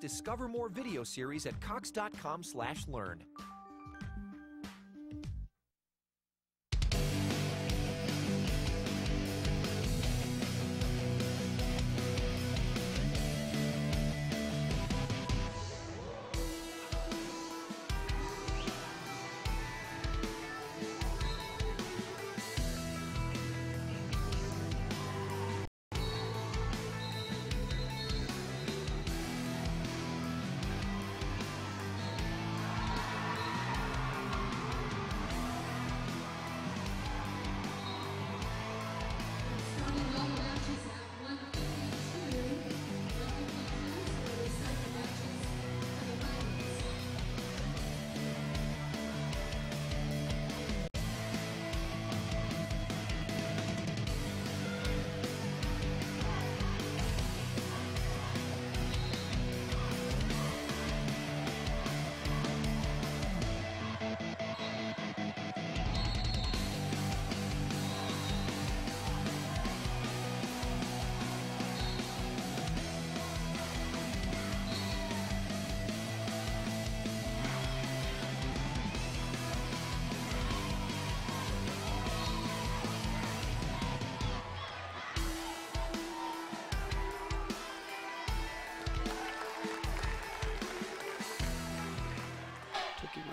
Discover more video series at cox.com/learn.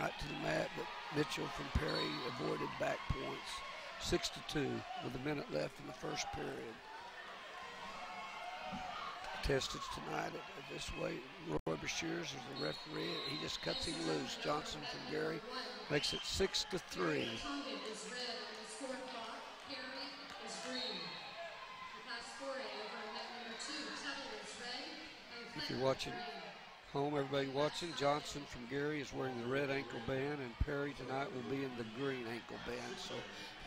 Right to the mat, but Mitchell from Perry avoided back points. 6-2 with a minute left in the first period. Tested tonight at this way. Roy Bashirs is the referee. He just cuts him loose. Johnson from Geary makes it 6-3. If you're watching home, everybody watching, Johnson from Geary is wearing the red ankle band, and Perry tonight will be in the green ankle band, so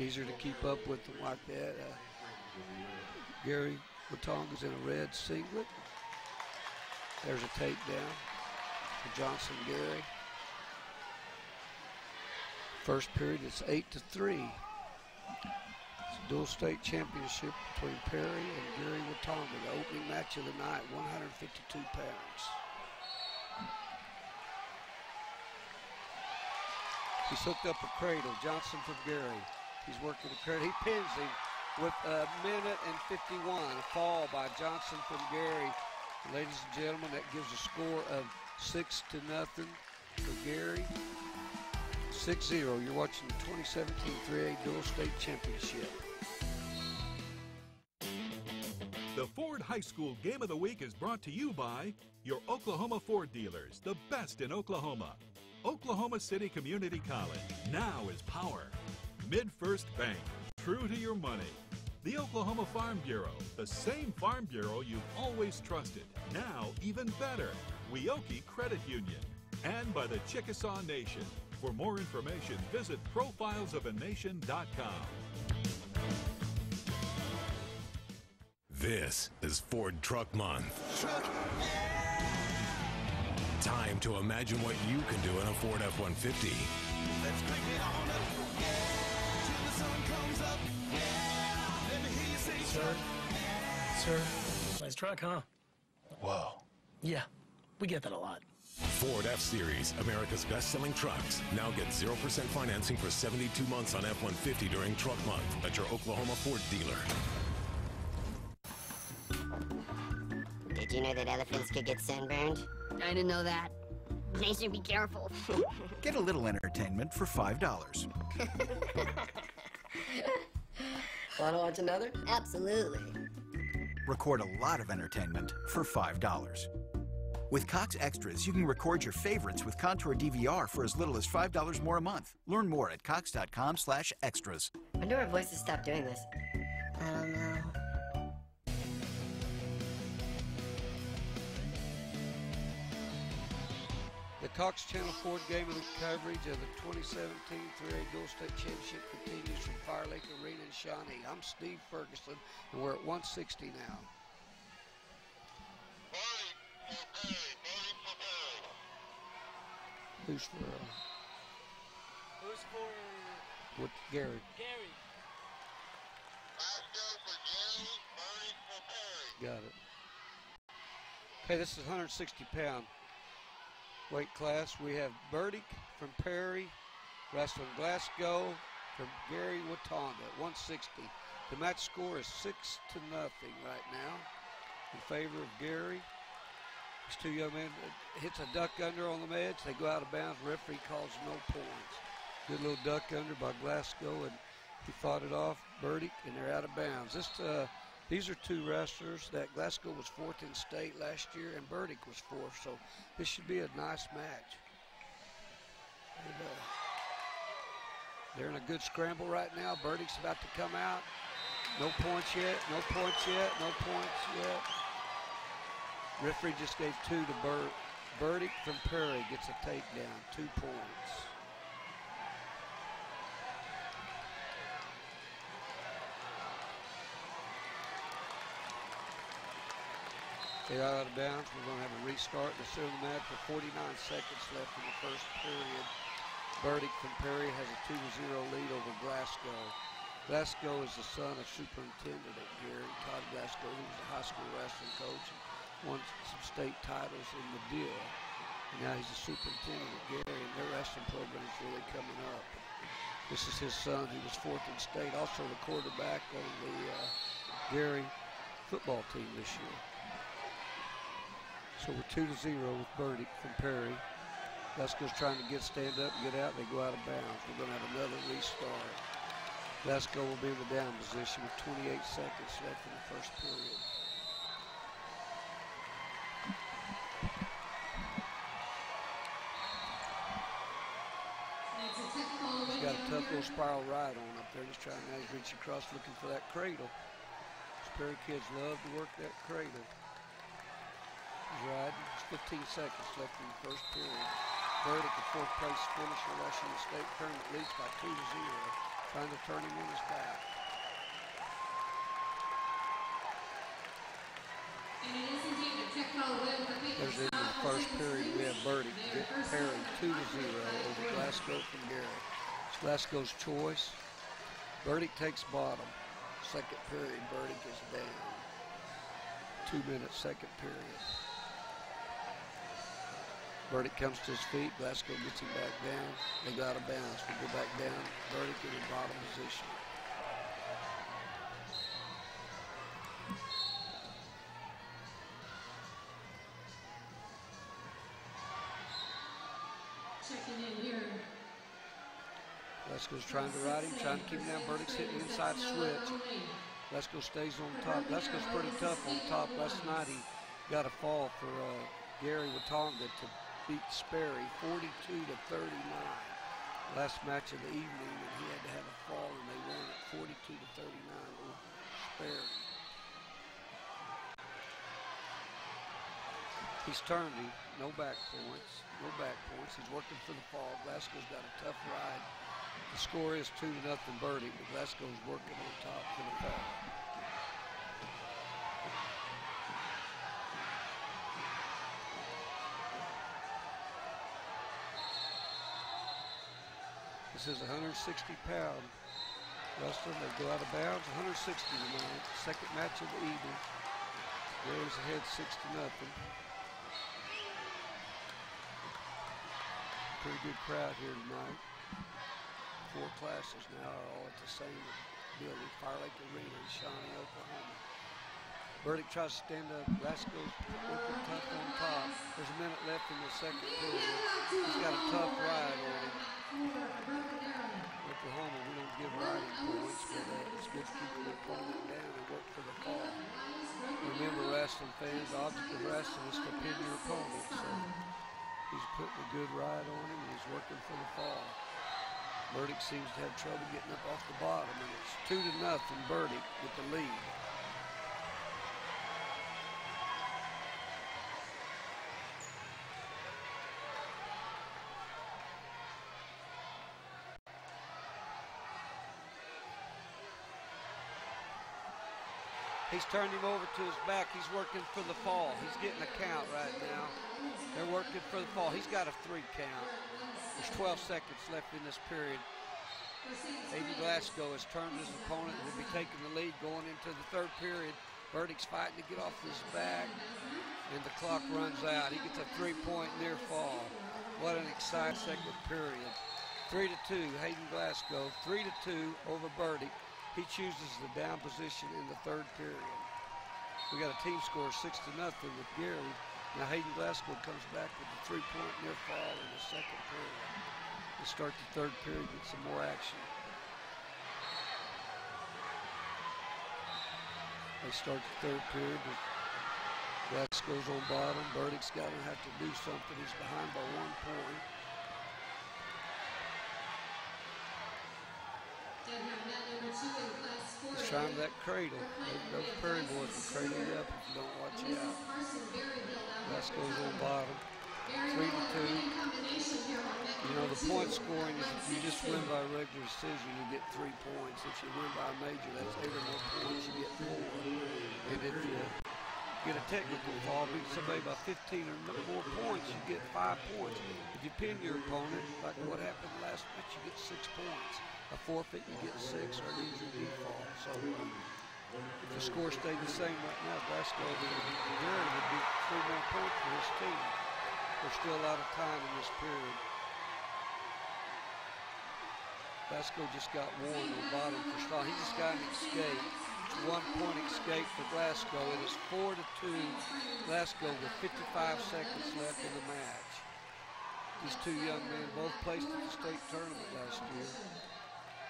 easier to keep up with them like that. Geary Watonga is in a red singlet. There's a takedown for Johnson Geary. First period, it's 8-3. It's a dual state championship between Perry and Geary Watonga, the opening match of the night, 152 pounds. He's hooked up a cradle. Johnson from Geary. He's working the cradle. He pins him with a minute and 51. A fall by Johnson from Geary. Ladies and gentlemen, that gives a score of 6-0 for Geary. 6-0. You're watching the 2017 3A Dual State Championship. The Ford High School Game of the Week is brought to you by your Oklahoma Ford dealers, the best in Oklahoma. Oklahoma City Community College, now is power. MidFirst Bank, true to your money. The Oklahoma Farm Bureau, the same Farm Bureau you've always trusted, now even better. Weoki Credit Union. And by the Chickasaw Nation. For more information, visit profilesofanation.com. This is Ford Truck Month. Time to imagine what you can do in a Ford F-150. Let's crank it on up, yeah, till the sun comes up, yeah. Let me hear you say, Sir, nice truck, huh? Whoa. Yeah, we get that a lot. Ford F-Series, America's best-selling trucks. Now get 0% financing for 72 months on F-150 during Truck Month at your Oklahoma Ford dealer. Did you know that elephants could get sunburned? I didn't know that. They should be careful. Get a little entertainment for $5. Want to watch another? Absolutely. Record a lot of entertainment for $5. With Cox Extras, you can record your favorites with Contour DVR for as little as $5 more a month. Learn more at cox.com/extras. When do our voices stop doing this? I don't know. The Cox Channel Ford Game of the coverage of the 2017 3A Dual State Championship continues from Fire Lake Arena in Shawnee. I'm Steve Ferguson, and we're at 160 now. Who's for? Who's for? What? Gary. Gary. Got it. Okay, this is 160-pound weight class. We have Burdick from Perry, wrestling Glasgow from Geary, Watonga, 160. The match score is 6-0 right now in favor of Geary. These two young men hits a duck under on the edge. They go out of bounds. Referee calls no points. Good little duck under by Glasgow, and he fought it off, Burdick, and they're out of bounds. These are two wrestlers that Glasgow was 4th in state last year, and Burdick was 4th, so this should be a nice match. And, they're in a good scramble right now. Burdick's about to come out. No points yet, no points yet, no points yet. Referee just gave 2 to Burdick from Perry, gets a takedown, 2 points. They're out of bounds. We're going to have a restart. They're still in the match with 49 seconds left in the first period. Burdick from Perry has a 2-0 lead over Glasgow. Glasgow is the son of superintendent at Geary, Todd Glasgow. He was a high school wrestling coach and won some state titles in the deal. And now he's a superintendent at Geary, and their wrestling program is really coming up. This is his son. He was 4th in state, also the quarterback on the Geary football team this year. So we're 2-0 with Burdick from Perry. Glasgow's trying to stand up and get out. They go out of bounds. We're going to have another restart. Glasgow will be in the down position with 28 seconds left in the first period. He's got a tough little spiral ride on up there. He's trying to reach across looking for that cradle. These Perry kids love to work that cradle. He's riding. There's 15 seconds left in the first period. Burdick, a 4th place finisher, rushing the state tournament, leads by 2-0, trying to turn him on his back. There's the end of the first period. We have Burdick get Perry 2-0 over Glasgow from Geary. It's Glasgow's choice. Burdick takes bottom. Second period, Burdick is down. 2 minutes, second period. Burdick comes to his feet. Glasgow gets him back down. They go out of bounds. We go back down. Burdick in the bottom position. Checking in here. Glasgow's trying to ride him, trying to keep him down. Burdick's hitting the inside switch. Glasgow stays on top. Glasgow's pretty tough on top. Last night he got a fall for Geary Watonga to beat Sperry 42-39. Last match of the evening, and he had to have a fall, and they won it 42-39 over Sperry. He's turned him, no back points, no back points. He's working for the fall. Glasgow's got a tough ride. The score is 2-0 Burdick, but Glasgow's working on top for the fall. This is 160-pound wrestler. They go out of bounds. 160 tonight. Second match of the evening. Geary's ahead 6-0. Pretty good crowd here tonight. 4 classes now are all at the same building, Fire Lake Arena in Shawnee, Oklahoma. Burdick tries to stand up. Glasgow's working tough on top. There's a minute left in the second period. He's got a tough ride on him. Oklahoma, we don't give riding points, but it's good to keep the opponent down and work for the fall. Remember, wrestling fans, the object of wrestling is to pin your opponent. So he's putting a good ride on him, and he's working for the fall. Burdick seems to have trouble getting up off the bottom, and it's 2-0 Burdick with the lead. He's turned him over to his back. He's working for the fall. He's getting a count right now. They're working for the fall. He's got a 3 count. There's 12 seconds left in this period. Aiden Glasgow has turned his opponent and will be taking the lead going into the third period. Burdick's fighting to get off his back, and the clock runs out. He gets a three-point near fall. What an exciting second period. 3-2, Hayden Glasgow, 3-2 over Burdick. He chooses the down position in the third period. We got a team score 6-0 with Geary. Now Hayden Glasgow comes back with a three-point near fall in the second period. To start the third period with some more action. They start the third period with Glasgow's on bottom. Burdick's got to have to do something. He's behind by 1 point. He's trying that cradle. Those Prairie boys will cradle you up if you don't watch out. Glasgow's on bottom. 3-2. You know, the point scoring is if you just win by regular decision, you get 3 points. If you win by a major, that's 8 or more points, you get 4. And if you get a technical fall, beat somebody by 15 or more points, you get 5 points. If you pin your opponent, like what happened last match, you get 6 points. A forfeit, you get 6, or an injury default. So if the score stayed the same right now, Glasgow would be 3 more points for his team. There's still a lot of time in this period. Glasgow just got warned on the bottom for Stahl. He just got an escape. It's 1 point escape for Glasgow. It is 4-2 Glasgow with 55 seconds left in the match. These two young men both placed at the state tournament last year.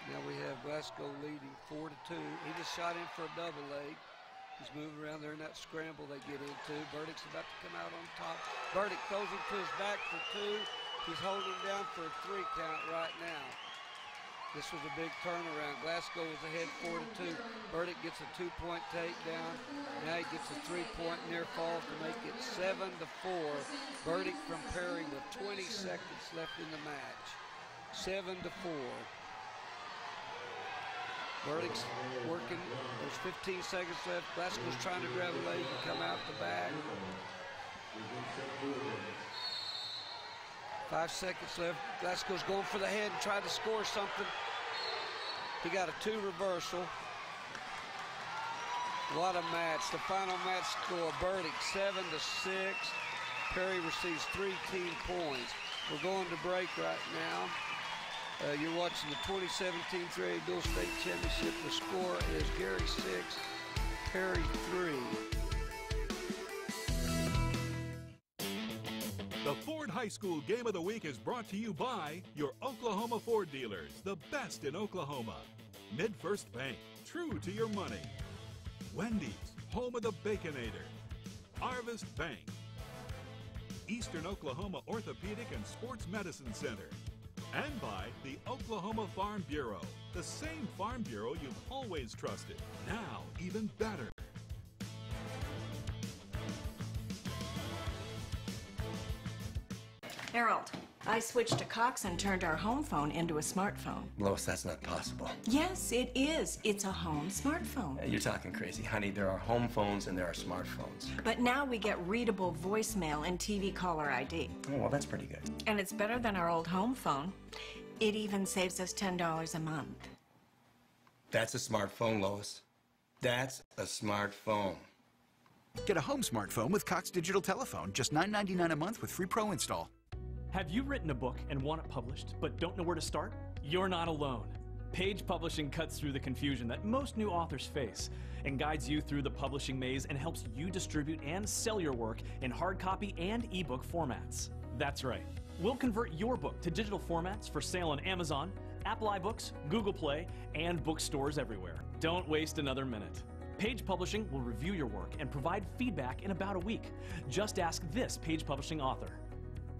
Now we have Glasgow leading 4-2. He just shot in for a double leg. He's moving around there in that scramble they get into. Burdick's about to come out on top. Burdick throws him to his back for 2. He's holding him down for a 3 count right now. This was a big turnaround. Glasgow was ahead 4-2. Burdick gets a 2-point takedown. Now he gets a 3-point near fall to make it 7-4. Burdick from Perry with 20 seconds left in the match. 7-4. Burdick's working. There's 15 seconds left. Glasgow's trying to grab a leg and come out the back. 5 seconds left. Glasgow's going for the head and trying to score something. He got a 2 reversal. What a match. The final match score, Burdick 7-6. Perry receives 3 team points. We're going to break right now. You're watching the 2017 3A Dual State Championship. The score is Geary 6, Perry 3. The Ford High School Game of the Week is brought to you by your Oklahoma Ford dealers, the best in Oklahoma. MidFirst Bank, true to your money. Wendy's, home of the Baconator. Harvest Bank. Eastern Oklahoma Orthopedic and Sports Medicine Center. And by the Oklahoma Farm Bureau, the same Farm Bureau you've always trusted, now even better. Harold, I switched to Cox and turned our home phone into a smartphone. Lois, that's not possible. Yes, it is. It's a home smartphone. You're talking crazy. Honey, there are home phones and there are smartphones. But now we get readable voicemail and TV caller ID. Oh, well, that's pretty good. And it's better than our old home phone. It even saves us $10 a month. That's a smartphone, Lois. That's a smartphone. Get a home smartphone with Cox Digital Telephone, just $9.99 a month with free Pro install. Have you written a book and want it published, but don't know where to start? You're not alone. Page Publishing cuts through the confusion that most new authors face and guides you through the publishing maze and helps you distribute and sell your work in hard copy and ebook formats. That's right. We'll convert your book to digital formats for sale on Amazon, Apple iBooks, Google Play, and bookstores everywhere. Don't waste another minute. Page Publishing will review your work and provide feedback in about a week. Just ask this Page Publishing author.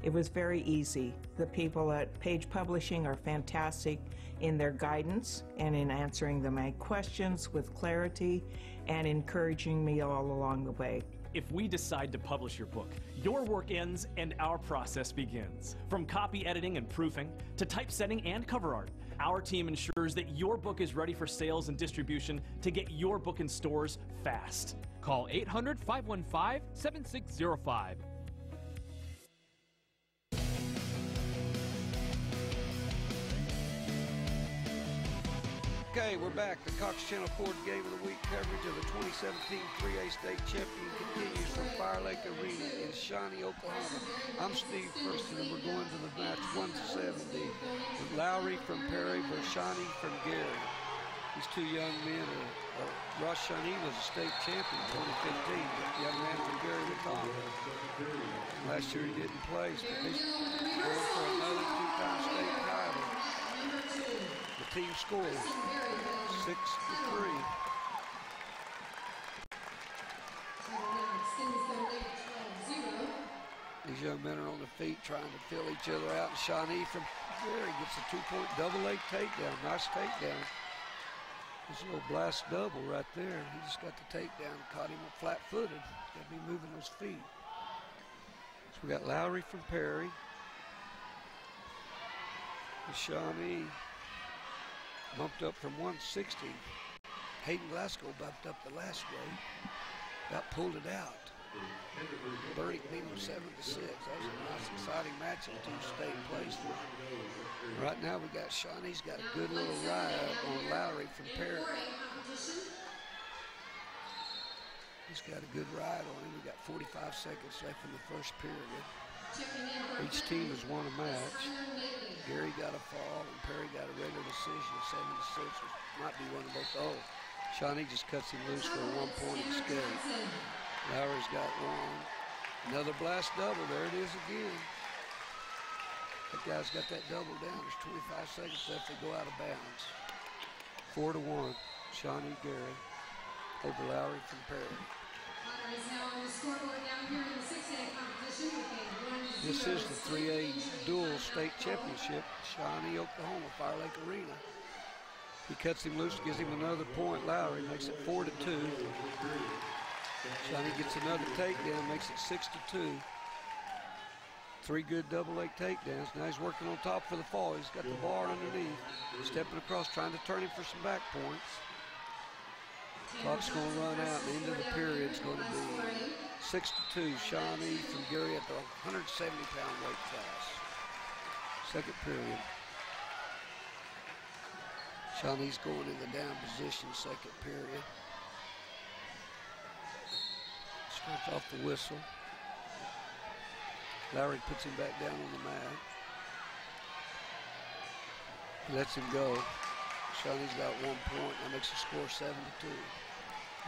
It was very easy. The people at Page Publishing are fantastic in their guidance and in answering my questions with clarity and encouraging me all along the way. If we decide to publish your book, your work ends and our process begins. From copy editing and proofing to typesetting and cover art, our team ensures that your book is ready for sales and distribution to get your book in stores fast. Call 800-515-7605. Okay, we're back. The Cox Channel Ford Game of the Week coverage of the 2017 3A State Champion continues from Fire Lake Arena in Shawnee, Oklahoma. I'm Steve Preston, and we're going to the match 170 with Lowry from Perry versus Shawnee from Geary. These two young men Ross Shawnee was a state champion in 2015. The young man from Geary, Watonga. Last year he didn't place, but he's going for another two-time state title. The team scores 6-3. These young men are on their feet trying to fill each other out. And Shawnee from Geary gets a two-point double leg takedown. Nice takedown. There's a little blast double right there. He just got the takedown, caught him flat-footed. Got to be moving those feet. So we got Lowry from Perry. And Shawnee bumped up from 160. Hayden Glasgow bumped up the last weight. About pulled it out. Bernie beat him 7-6. That was a nice, exciting match in two state places. Right now we got Shawnee's got a good little ride on Lowry from Perry. He's got a good ride on him. We got 45 seconds left in the first period. Each team has won a match. Geary got a fall and Perry got a regular decision, 7-6. Might be one of both. Oh, Shawnee just cuts him loose for a one-point escape. Lowry's got one. Another blast double. There it is again. That guy's got that double down. There's 25 seconds left. They go out of bounds. 4-1. Shawnee Geary over Lowry from Perry. This is the 3A dual state championship. Shawnee, Oklahoma, Fire Lake Arena. He cuts him loose, gives him another point. Lowry makes it 4-2. Shawnee gets another takedown, makes it 6-2. Three good double leg takedowns. Now he's working on top for the fall. He's got the bar underneath. Stepping across, trying to turn him for some back points. Clock's going to run out, and the end of the period's going to be 6-2. Shawnee from Geary at the 170-pound weight class. Second period. Shawnee's going in the down position, second period. Starts off the whistle. Lowry puts him back down on the mat. He lets him go. Shawnee's got 1 point. That makes the score 7-2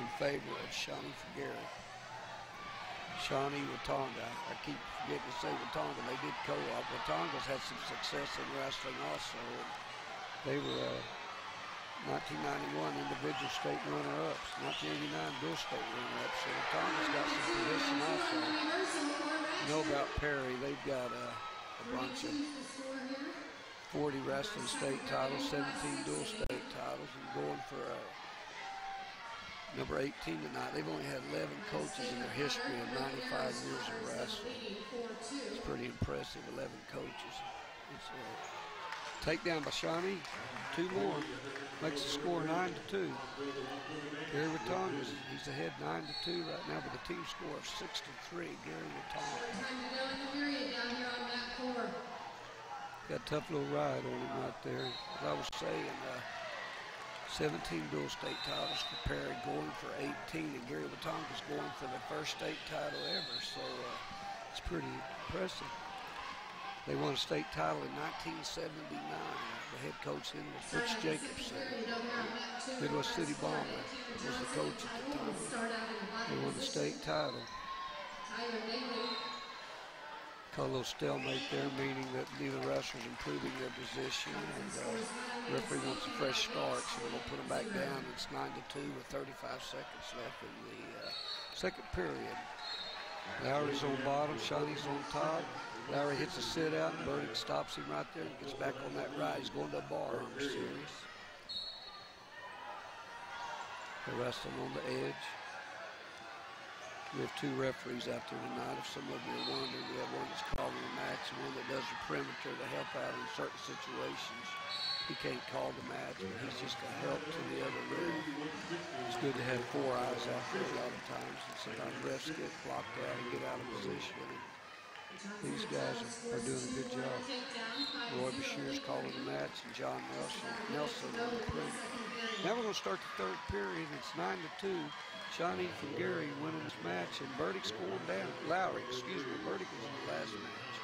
in favor of Shawnee from Geary. Shawnee, Watonga. I keep forgetting to say Watonga. They did co-op. Watonga's had some success in wrestling also. They were 1991 individual state runner-ups, 1989 dual state runner-ups. So Watonga's got some tradition also. You know about Perry, they've got a bunch of 40 wrestling state titles, 17 dual state titles, and going for number 18 tonight. They've only had 11 coaches in their history of 95 years of wrestling. It's pretty impressive, 11 coaches. It's a takedown by Shawnee, 2 more. Makes the score 9-2. Gary Watonga, he's ahead 9-2 right now, but the team score of 6-3. Gary Watonga. Got a tough little ride on him right there. As I was saying, 17 dual state titles for Perry, going for 18, and Gary Watonga's going for the first state title ever, so it's pretty impressive. They won a state title in 1979. The head coach then was Butch Jacobson. Midwest City Bomber was the coach at the time. They won the state title. Caught a little stalemate there, meaning that neither wrestler's improving their position, and the referee wants a fresh start, so they'll put them back down. It's 9-2 with 35 seconds left in the second period. Lowry's on bottom, Shawnee's on top. Lowry hits a sit out, and Burdick stops him right there and gets back on that ride. He's going to a bar arm series. They're wrestling on the edge. We have 2 referees out there tonight. If some of you are wondering, we have one that's calling the match and one that does the perimeter to help out in certain situations. He can't call the match, but he's just a help to the other ref. It's good to have 4 eyes out there a lot of times, and sometimes refs get blocked out and get out of position. These guys are doing a good job. Roy Bashir's calling the match, and John Nelson on the plate. Now we're going to start the third period. It's 9-2. Shawnee from Geary winning this match, and Burdick's going down. Burdick was in the last match.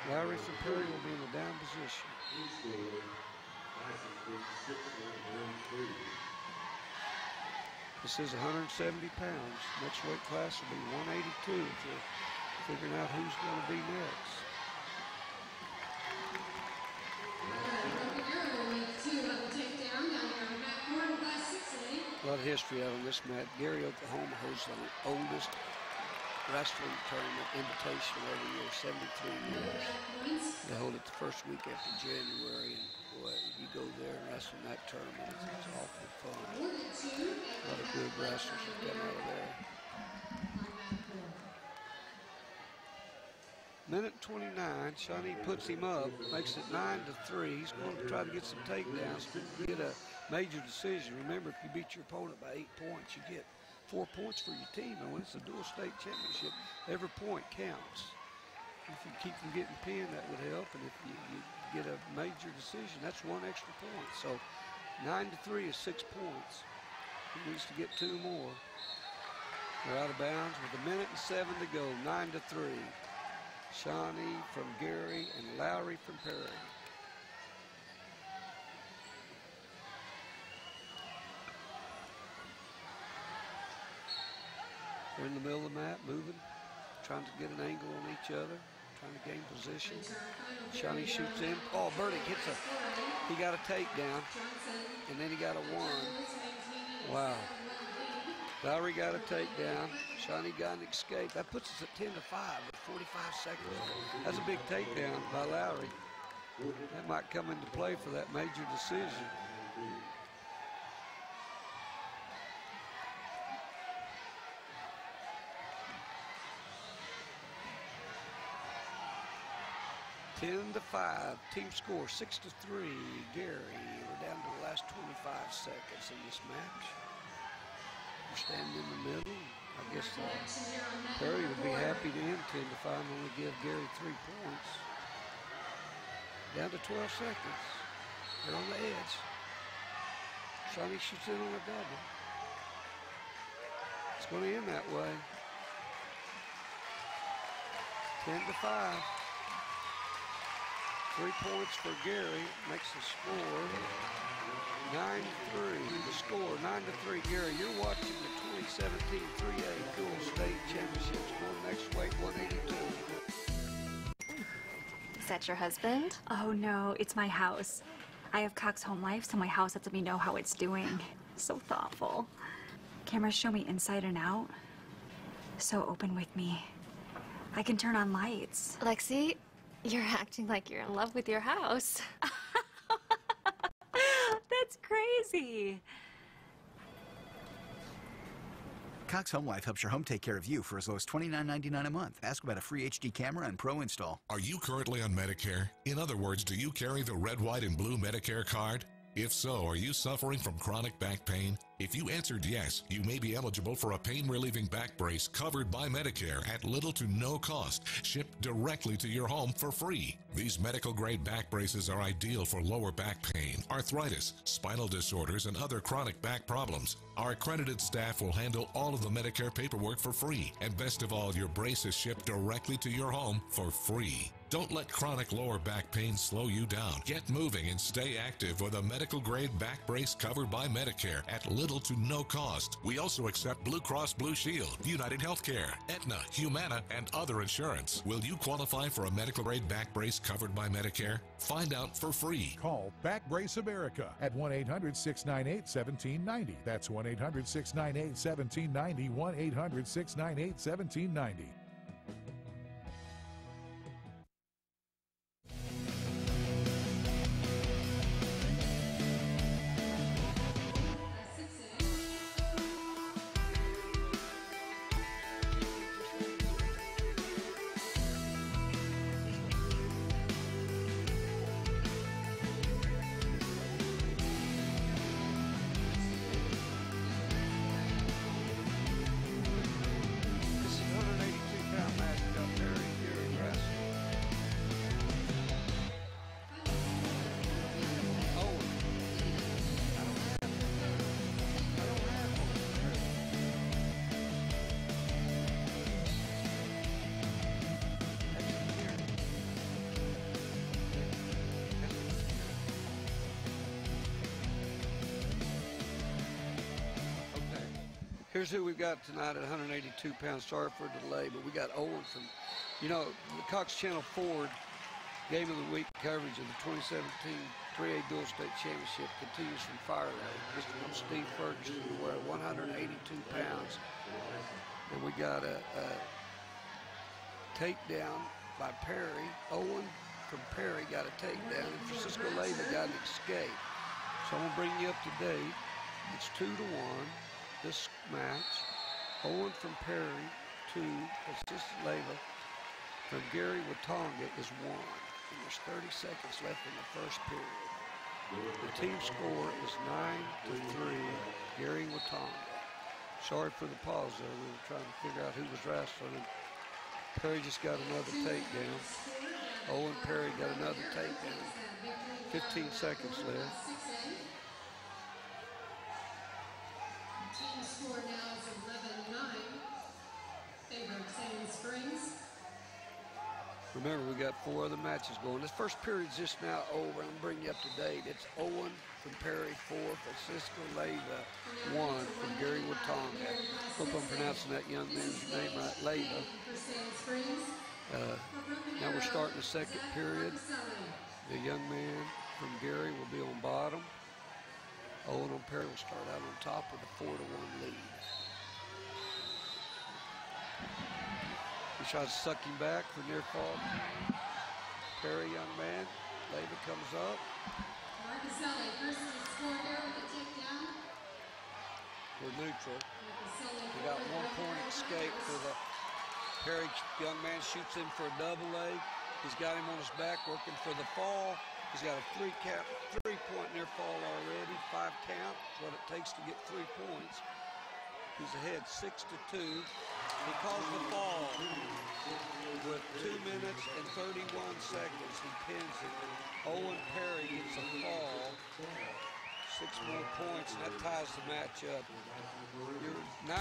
Lowry from Perry will be in the down position. This is 170 pounds. Next weight class will be 182 if you're figuring out who's going to be next. A lot of history out on this match. Geary, Oklahoma hosts the oldest wrestling tournament invitation every year, 73 years. They hold it the first week after January, and boy, you go there and wrestle in that tournament. It's awful fun. A lot of good wrestlers have come out of there. Minute 29, Shawnee puts him up, makes it 9-3. He's going to try to get some takedowns to get a major decision. Remember, if you beat your opponent by 8 points, you get 4 points for your team. And when it's a dual state championship, every point counts. If you keep from getting pinned, that would help. And if you get a major decision, that's 1 extra point. So 9-3 is 6 points. He needs to get 2 more. They're out of bounds with 1 minute and 7 to go, 9-3. Shawnee from Geary and Lowry from Perry. They're in the middle of the mat, moving, trying to get an angle on each other, trying to gain position. Shawnee shoots in. Oh, Burdick hits he got a takedown, and then he got a 1. Wow. Lowry got a takedown. Shawnee got an escape. That puts us at 10-5 with 45 seconds. That's a big takedown by Lowry. That might come into play for that major decision. Ten to 5. Team score 6-3. Geary. We're down to the last 25 seconds in this match. We're standing in the middle. I guess Perry would be happy to end 10-5 and only give Geary 3 points. Down to 12 seconds. They're on the edge. Shawnee shoots in on a double. It's going to end that way. 10-5. 3 points for Geary. Makes the score 9-3. The score 9-3. Geary, you're watching the 2017 3A Dual State Championships. Going next weight 182. Is that your husband? Oh no, it's my house. I have Cox Home Life, so my house lets me know how it's doing. So thoughtful. Cameras show me inside and out. So open with me. I can turn on lights. Lexi, you're acting like you're in love with your house. That's crazy. Cox Home Life helps your home take care of you for as low as $29.99 a month. Ask about a free HD camera and Pro install. Are you currently on Medicare? In other words, do you carry the red, white, and blue Medicare card? If so, are you suffering from chronic back pain? If you answered yes, you may be eligible for a pain-relieving back brace covered by Medicare at little to no cost, shipped directly to your home for free. These medical-grade back braces are ideal for lower back pain, arthritis, spinal disorders, and other chronic back problems. Our accredited staff will handle all of the Medicare paperwork for free. And best of all, your brace is shipped directly to your home for free. Don't let chronic lower back pain slow you down. Get moving and stay active with a medical-grade back brace covered by Medicare at little to no cost. We also accept Blue Cross Blue Shield, United Healthcare, Aetna, Humana, and other insurance. Will you qualify for a medical-grade back brace covered by Medicare? Find out for free. Call Back Brace America at 1-800-698-1790. That's 1-800-698-1790, 1-800-698-1790. Here's who we've got tonight at 182 pounds. Sorry for the delay, but we got Owen from, you know, the Cox Channel Ford Game of the Week coverage of the 2017 3A Dual State Championship continues from Fire Lake. This is from Steve Ferguson. We're at 182 pounds. And we got a takedown by Perry. Owen from Perry got a takedown, and Francisco Leyva got an escape. So I'm going to bring you up to date. It's 2-1, this match. Owen from Perry, 2. Francisco Leyva from Geary, Watonga is 1. And there's 30 seconds left in the first period. The team score is 9-3, Geary, Watonga. Sorry for the pause there. We were trying to figure out who was wrestling. Perry just got another takedown. Owen Perry got another takedown. 15 seconds left. Team score now is 11-9. Favor Sand Springs. Remember, we got 4 other matches going. This first period's just now over. I'm bringing you up to date. It's Owen from Perry, 4. Francisco Leyva, 1 from Geary, Watonga. Hope I'm pronouncing that young man's name right, Leyva. Now we're starting the second period. The young man from Geary will be on bottom. Owen on Perry will start out on top with a 4-1 lead. He tries to suck him back for near fall. Perry, young man. Leyva comes up. We're neutral. We got 1-point escape for the Perry young man, shoots in for a double leg. He's got him on his back working for the fall. He's got a 3-point near fall already. 5 count is what it takes to get 3 points. He's ahead 6-2. He calls the fall with 2 minutes and 31 seconds. He pins it. Owen Perry gets a fall. 6 more points, and that ties the match up. You're 9-9,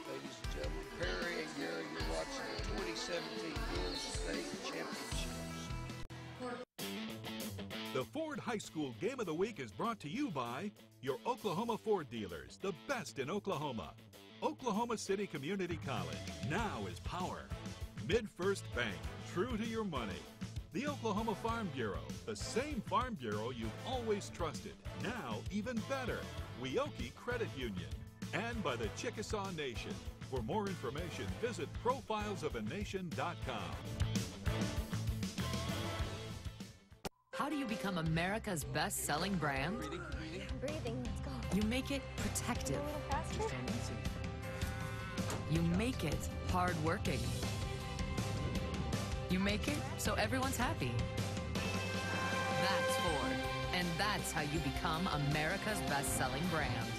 ladies and gentlemen. Perry and Geary, you're watching the 2017 Dual State Championships. The Ford High School Game of the Week is brought to you by your Oklahoma Ford dealers, the best in Oklahoma. Oklahoma City Community College, now is power. MidFirst Bank, true to your money. The Oklahoma Farm Bureau, the same Farm Bureau you've always trusted, now even better. Weoki Credit Union. And by the Chickasaw Nation. For more information, visit profilesofanation.com. How do you become America's best-selling brand? Breathing, let's go. You make it protective. A little faster? You make it hard-working. You make it so everyone's happy. That's Ford, and that's how you become America's best-selling brand.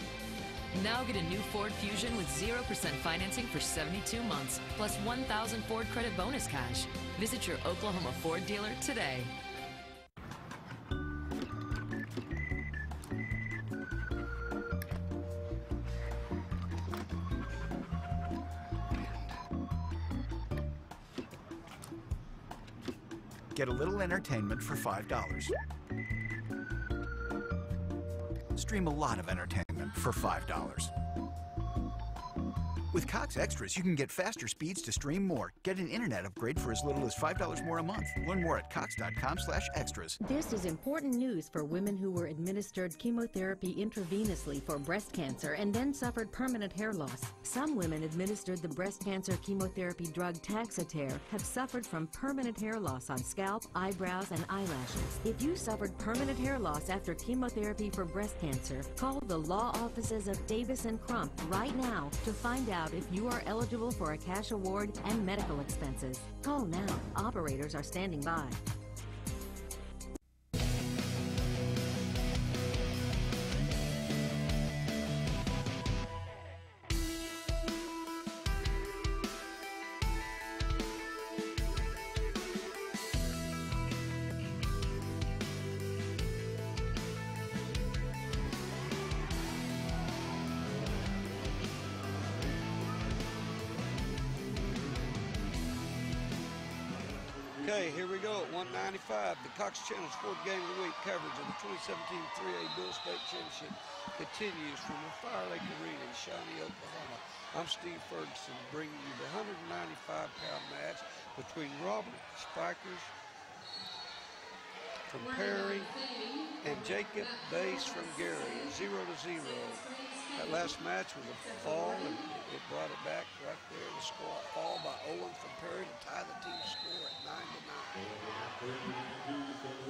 Now get a new Ford Fusion with 0% financing for 72 months, plus 1,000 Ford credit bonus cash. Visit your Oklahoma Ford dealer today. Get a little entertainment for $5. Stream a lot of entertainment for $5. With Cox Extras, you can get faster speeds to stream more. Get an internet upgrade for as little as $5 more a month. Learn more at cox.com/extras. This is important news for women who were administered chemotherapy intravenously for breast cancer and then suffered permanent hair loss. Some women administered the breast cancer chemotherapy drug Taxotere have suffered from permanent hair loss on scalp, eyebrows, and eyelashes. If you suffered permanent hair loss after chemotherapy for breast cancer, call the law offices of Davis & Crump right now to find out if you are eligible for a cash award and medical expenses. Call now. Operators are standing by. Okay, here we go at 195. The Cox Channel's Ford Game of the Week coverage of the 2017 3A Dual State Championship. continues from the Fire Lake Arena in Shawnee, Oklahoma. I'm Steve Ferguson, bringing you the 195-pound match between Robert Spikers from Perry and Jacob Bass from Geary, 0-0. That last match was a fall, and it brought it back right there. The score fall by Owen from Perry to tie the team score at 9-9.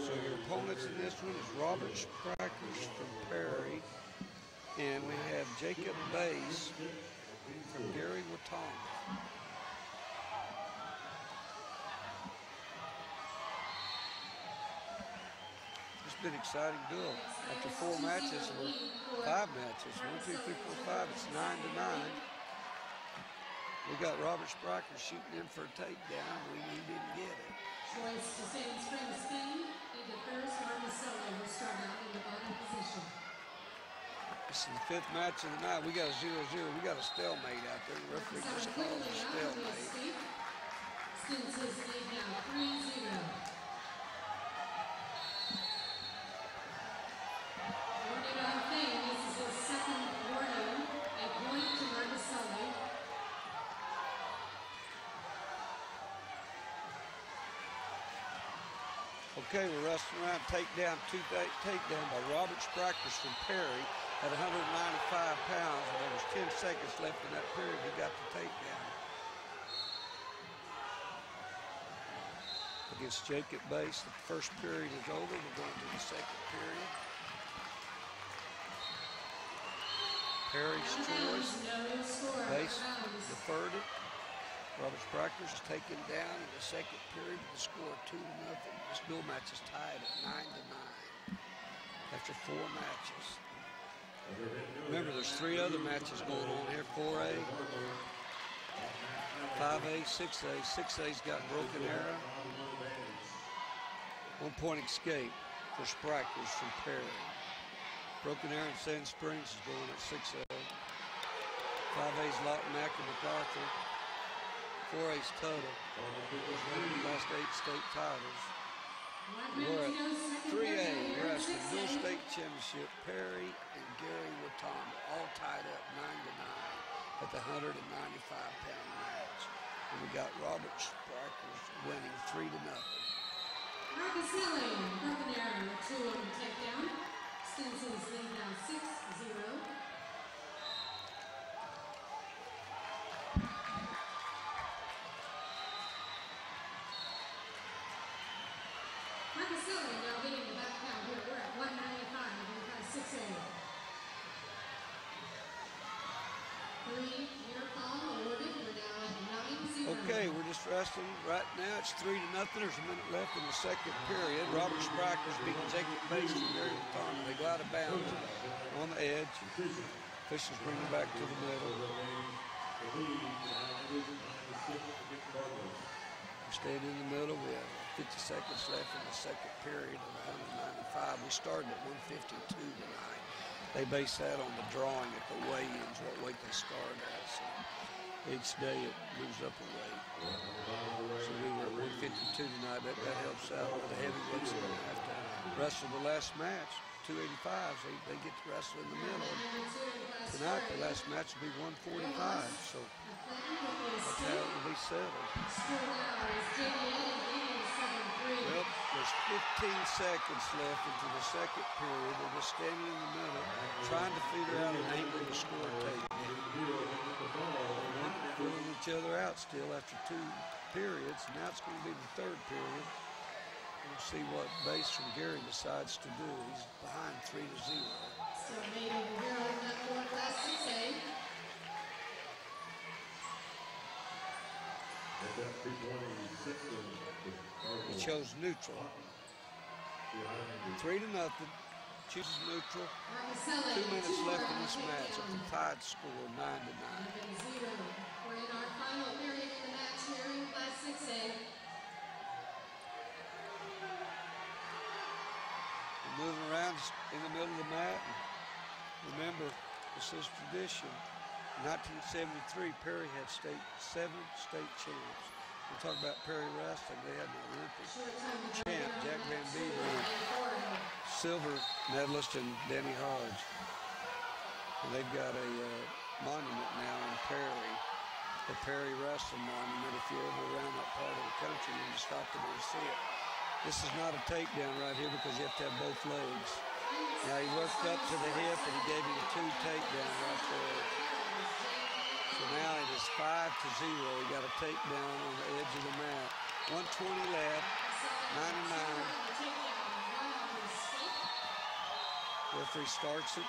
So your opponents in this one is Robert Spikers from Perry, and we have Jacob Bass from Geary, Watonga. It's been an exciting duel. After 4 matches, or 5 matches, 1, 2, 3, 4, 5, it's 9-9. We got Robert Spikers shooting in for a takedown. We didn't get it. Choice to Sand Springs, Spain. He defers. Marcelo will start out in the bottom position. This is the 5th match of the night. We got a 0-0. We got a stalemate out there. The referee just called it a stalemate. Since his lead now 3-0. Warning on fame. This is his 2nd warning. A point to Marcelo. Okay, we're wrestling around. Takedown by Robert Spikers from Perry at 195 pounds. And there was 10 seconds left in that period. He got the takedown. Against Jacob Bass, the first period is over. We're going to the 2nd period. Perry's choice. Bass deferred it. Robert Spikers is taken down in the 2nd period with the score of 2-0. This dual match is tied at 9-9 after 4 matches. Remember, there's 3 other matches going on here: 4A, 5A, 6A. 6A's got broken arrow. 1 point escape for Spikers from Perry. Broken arrow in Sand Springs is going at 6A. 5A's Lawton Mack and MacArthur. 4A's total. Last 8 state titles. We're at 3A. We're at the dual state championship. Perry and Geary Watonga all tied up 9-9 at the 195-pound match. And we got Robert Spikers winning 3-0. Marcus Hilling, broken arrow, 2 on the takedown. Stinson's lead now 6-0. Now getting the back count here. We're at 195. We've got 6A. 3 near call awarded. We're now at 9-0. Okay, we're just wrestling right now. It's 3-0. There's a minute left in the 2nd period. Robert Spikers beating Jacob Bass from Geary Watonga. They go out of bounds on the edge. Officials bring them back to the middle. We're staying in the middle. We have 50 seconds left in the 2nd period of 195. We started at 152 tonight. They base that on the drawing at the weigh-ins, what weight they start at. So each day it moves up a weight. So we were at 152 tonight. That helps out. The heavyweights are going to have to wrestle the last match. 285s, they get to wrestle in the middle. Tonight, the last match will be 145, so that's how it will be settled. Well, there's 15 seconds left into the 2nd period. They're just standing in the middle, trying to figure out an angle to score tape. Filling each other out still after 2 periods. Now it's going to be the 3rd period. We'll see what Bass from Geary decides to do. He's behind 3-0. Still made over here on that board class 6A. He chose neutral. 3-0. Chooses neutral. 2 minutes left in this match at the tied score, 9-9. We're in our final period of the match here in class 6A. Moving around in the middle of the mat. Remember, this is tradition. In 1973, Perry had 7 state champs. We talk about Perry wrestling. They had an Olympic champ, Jack Van Beaver, silver medalist, and Danny Hodge. And they've got a monument now in Perry, the Perry Wrestling Monument. If you're ever around that part of the country, you can stop there and see it. This is not a takedown right here because you have to have both legs. Now he worked up to the hip and he gave him 2 takedowns right there. So now it is 5-0. He got a takedown on the edge of the mat. 120 left, 9-9. Referee starts it.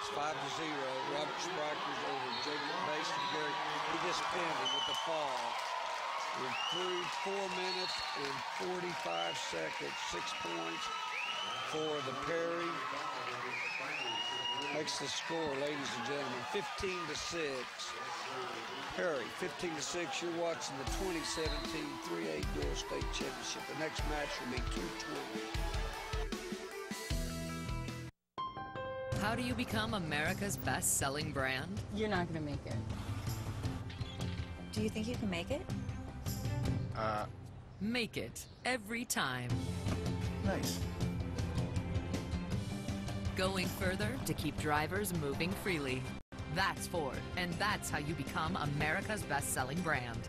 It's 5-0. Robert Spriker's over Jacob Mason. Geary, he just pinned him with the fall. Through 4 minutes and 45 seconds, 6 points for the Perry. Makes the score, ladies and gentlemen, 15-6. Perry, 15-6. You're watching the 2017 3A Dual State Championship. The next match will be 220. How do you become America's best-selling brand? You're not going to make it. Do you think you can make it? Make it every time. Nice. Going further to keep drivers moving freely. That's Ford, and that's how you become America's best-selling brand.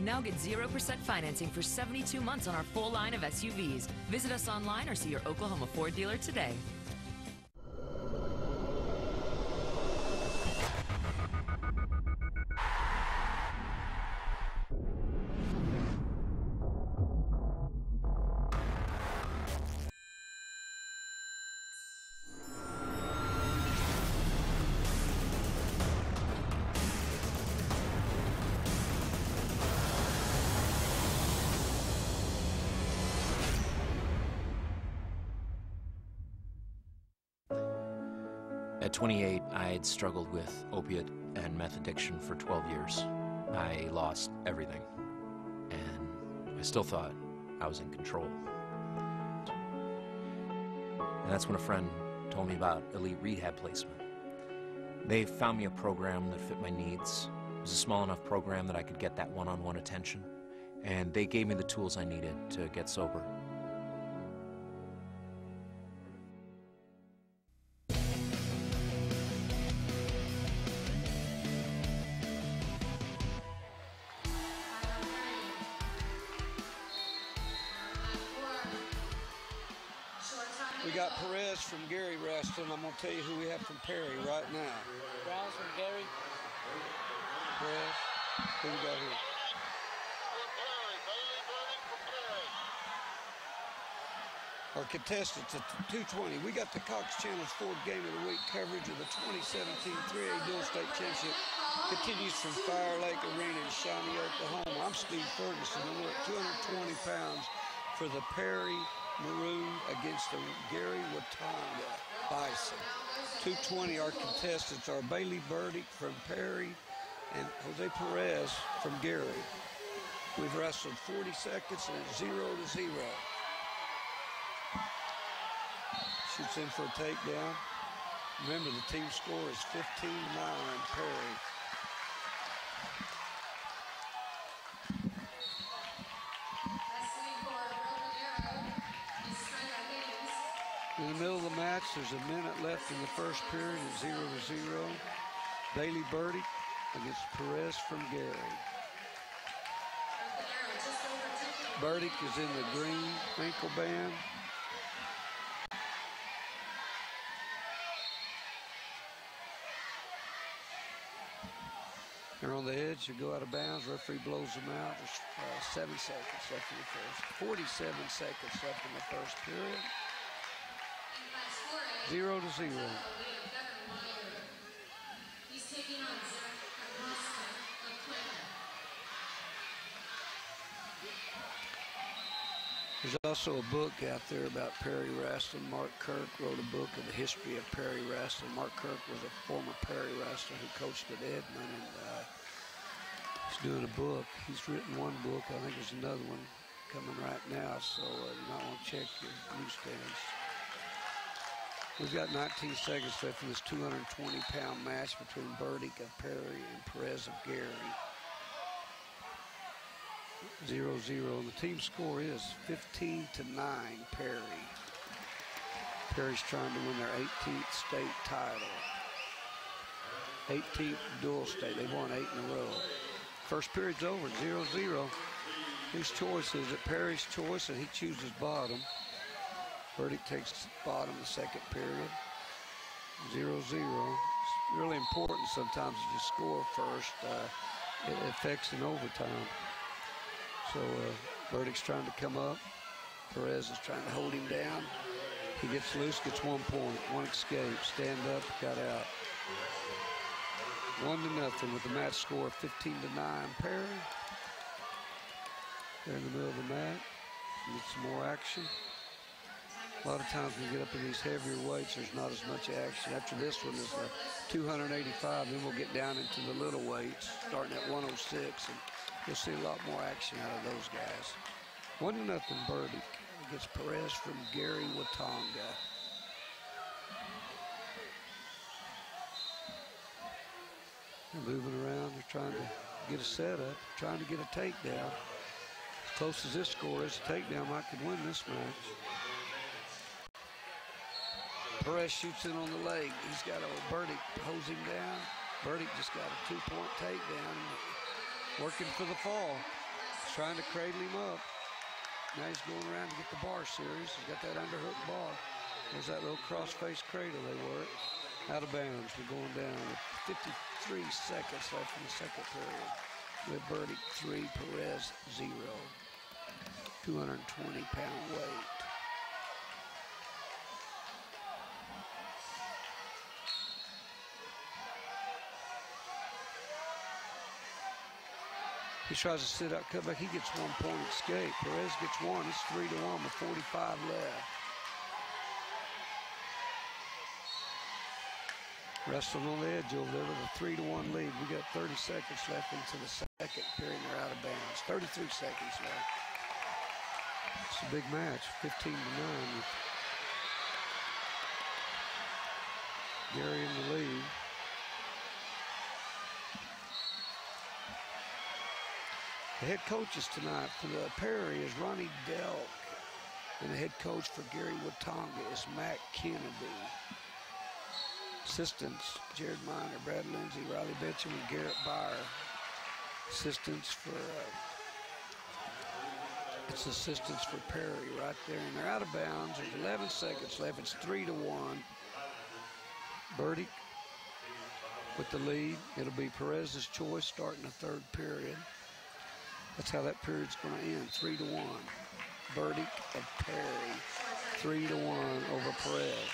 Now get 0% financing for 72 months on our full line of SUVs. Visit us online or see your Oklahoma Ford dealer today. At 28, I had struggled with opiate and meth addiction for 12 years. I lost everything, and I still thought I was in control. And that's when a friend told me about Elite Rehab Placement. They found me a program that fit my needs. It was a small enough program that I could get that one-on-one attention, and they gave me the tools I needed to get sober. We got Perez from Geary wrestling. I'm going to tell you who we have from Perry right now. Browns from Geary. Perez. Who we got here? Our contestants at 220. We got the Cox Channel's Ford Game of the Week coverage of the 2017 3A Dual State Championship. Continues from Fire Lake Arena in Shawnee, Oklahoma. I'm Steve Ferguson, and we're at 220 pounds for the Perry Maroon against the Geary Watonga Bison. 220, our contestants are Bailey Burdick from Perry and Jose Perez from Geary. We've wrestled 40 seconds and it's 0-0. Shoots in for a takedown. Remember, the team score is 15-9 Perry. In the middle of the match, there's a minute left in the first period at 0-0. Bailey Burdick against Perez from Geary. Burdick is in the green ankle band. They're on the edge. You go out of bounds. Referee blows them out. There's 7 seconds left in the first. 47 seconds left in the first period. 0-0. There's also a book out there about Perry wrestling. Mark Kirk wrote a book of the history of Perry wrestling. Mark Kirk was a former Perry wrestler who coached at Edmond, and he's doing a book. He's written one book. I think there's another one coming right now, so you might want to check your newsstands. We've got 19 seconds left in this 220-pound match between Burdick of Perry and Perez of Geary. 0-0. The team score is 15-9 Perry. Perry's trying to win their 18th state title. 18th dual state. They've won 8 in a row. First period's over, 0-0. His choice is at Perry's choice, and he chooses bottom. Burdick takes bottom the second period. 0-0. It's really important sometimes if you score first. It affects in overtime. So Burdick's trying to come up. Perez is trying to hold him down. He gets loose, gets 1 point, 1 escape, stand up, got out. 1-0 with the match score 15-9. Perry. They're in the middle of the mat. Get some more action. A lot of times when you get up in these heavier weights, there's not as much action. After this one is 285, then we'll get down into the little weights, starting at 106, and you'll see a lot more action out of those guys. 1-0 Burdick against Perez from Geary, Watonga. They're moving around. They're trying to get a setup, trying to get a takedown. As close as this score is, a takedown might could win this match. Perez shoots in on the leg. He's got Burdick hose him down. Burdick just got a 2-point takedown, working for the fall. He's trying to cradle him up. Now he's going around to get the bar series. He's got that underhook bar. There's that little cross-face cradle they work. Out of bounds. We're going down with 53 seconds left in the second period. With Burdick 3, Perez 0. 220-pound weight. He tries to sit out, cut back. He gets 1 point escape. Perez gets 1. It's 3-1 with 45 left. Wrestling on the edge over there with a 3-1 lead. We got 30 seconds left into the second period. They're out of bounds. 33 seconds left. It's a big match. 15-9 with Geary in the lead. The head coaches tonight for the Perry is Ronnie Delk, and the head coach for Geary Watonga is Matt Kennedy. Assistants, Jared Miner, Brad Lindsay, Riley Benson, and Garrett Byer. Assistants for Perry right there, and they're out of bounds. There's 11 seconds left. It's 3-1. Burdick with the lead. It'll be Perez's choice starting the third period. That's how that period's going to end. 3-1. Burdick and Perry. 3-1 over Perez.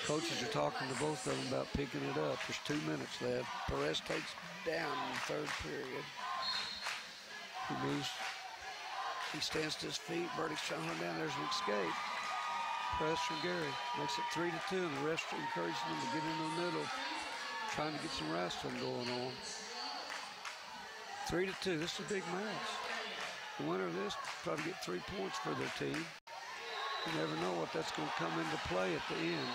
Coaches are talking to both of them about picking it up. There's 2 minutes left. Perez takes down in the third period. He moves. He stands to his feet. Burdick's trying to hold down. There's an escape. Perez from Geary makes it 3-2, and the refs are encouraging them to get in the middle, trying to get some wrestling going on. 3-2. This is a big match. The winner of this probably get 3 points for their team. You never know what that's going to come into play at the end.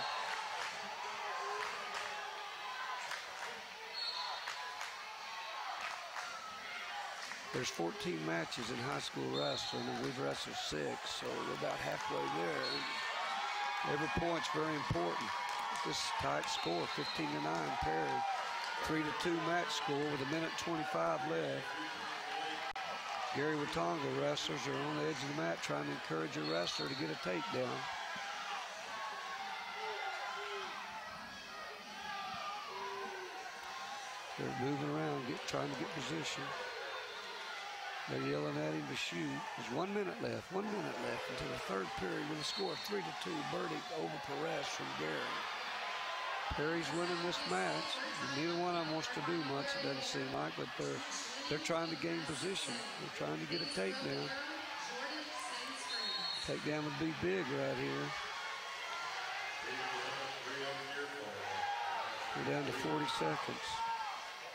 There's 14 matches in high school wrestling, and we've wrestled 6, so we're about halfway there. Every point's very important. This tight score, 15-9, Perry. 3-2 match score with 1:25 left. Geary Watonga wrestlers are on the edge of the mat trying to encourage a wrestler to get a takedown. They're moving around, trying to get position. They're yelling at him to shoot. There's 1 minute left. 1 minute left until the third period with a score of 3-2. Burdick over Perez from Geary. Perry's winning this match. Neither one of them wants to do much, it doesn't seem like, but they're trying to gain position. They're trying to get a takedown. Takedown would be big right here. We're down to 40 seconds.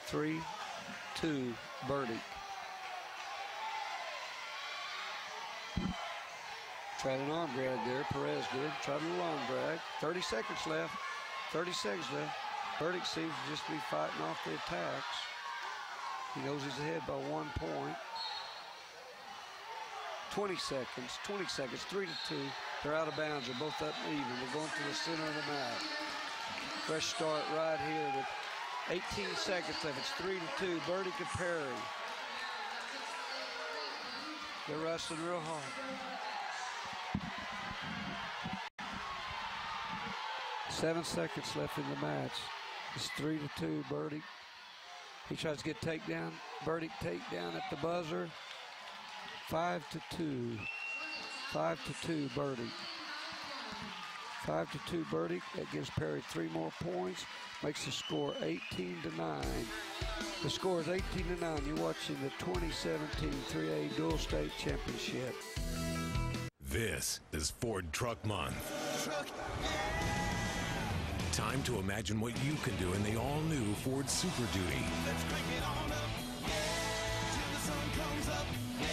3-2, Burdick. Tried an arm drag there. Perez did. Tried a little arm drag. 30 seconds left. 30 seconds left. Burdick seems to just be fighting off the attacks. He knows he's ahead by 1 point. 20 seconds. 20 seconds. 3-2. They're out of bounds. They're both up even. They're going to the center of the mat. Fresh start right here with 18 seconds left. It's 3-2. Burdick and Perry. They're wrestling real hard. Seven seconds left in the match. It's 3-2. Burdick. He tries to get takedown. Burdick takedown at the buzzer. 5-2. 5-2 Burdick. 5-2 Burdick. That gives Perry 3 more points. Makes the score 18-9. The score is 18-9. You're watching the 2017 3A Dual State Championship. This is Ford Truck Month. Time to imagine what you can do in the all-new Ford Super Duty. Let's crank it on up, yeah, till the sun comes up, yeah.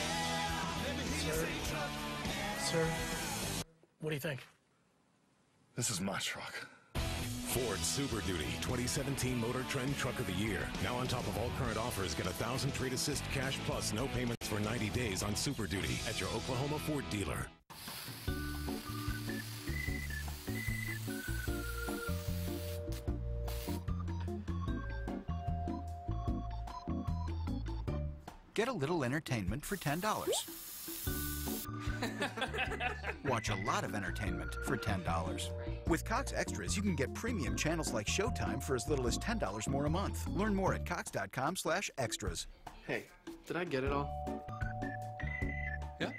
Let me hear you say truck. Sir, what do you think? This is my truck. Ford Super Duty 2017 Motor Trend Truck of the Year. Now on top of all current offers, get 1,000 Trade Assist cash plus no payments for 90 days on Super Duty at your Oklahoma Ford dealer. Get a little entertainment for $10. Watch a lot of entertainment for $10. With Cox Extras, you can get premium channels like Showtime for as little as $10 more a month. Learn more at cox.com/extras. Hey, did I get it all? Yeah.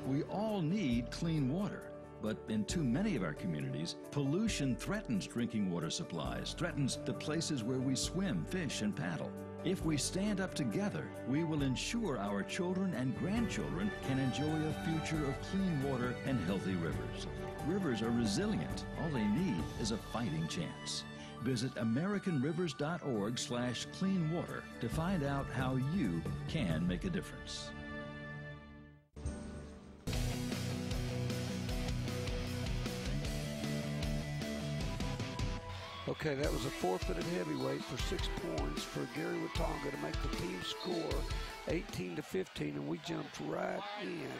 We all need clean water. But in too many of our communities, pollution threatens drinking water supplies, threatens the places where we swim, fish, and paddle. If we stand up together, we will ensure our children and grandchildren can enjoy a future of clean water and healthy rivers. Rivers are resilient. All they need is a fighting chance. Visit AmericanRivers.org/clean water to find out how you can make a difference. Okay, that was a forfeited heavyweight for 6 points for Geary Watonga to make the team score 18-15, and we jumped right in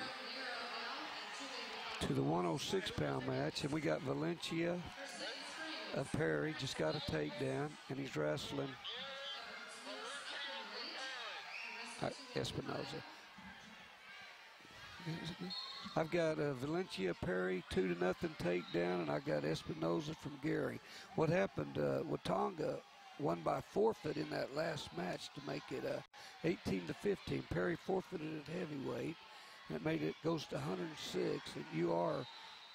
to the 106-pound match, and we got Valencia Perry just got a takedown, and he's wrestling Espinoza. I've got Valencia Perry 2-0 takedown, and I got Espinoza from Geary. What happened? Watonga won by forfeit in that last match to make it 18-15. Perry forfeited at heavyweight, and it made it goes to 106. And you are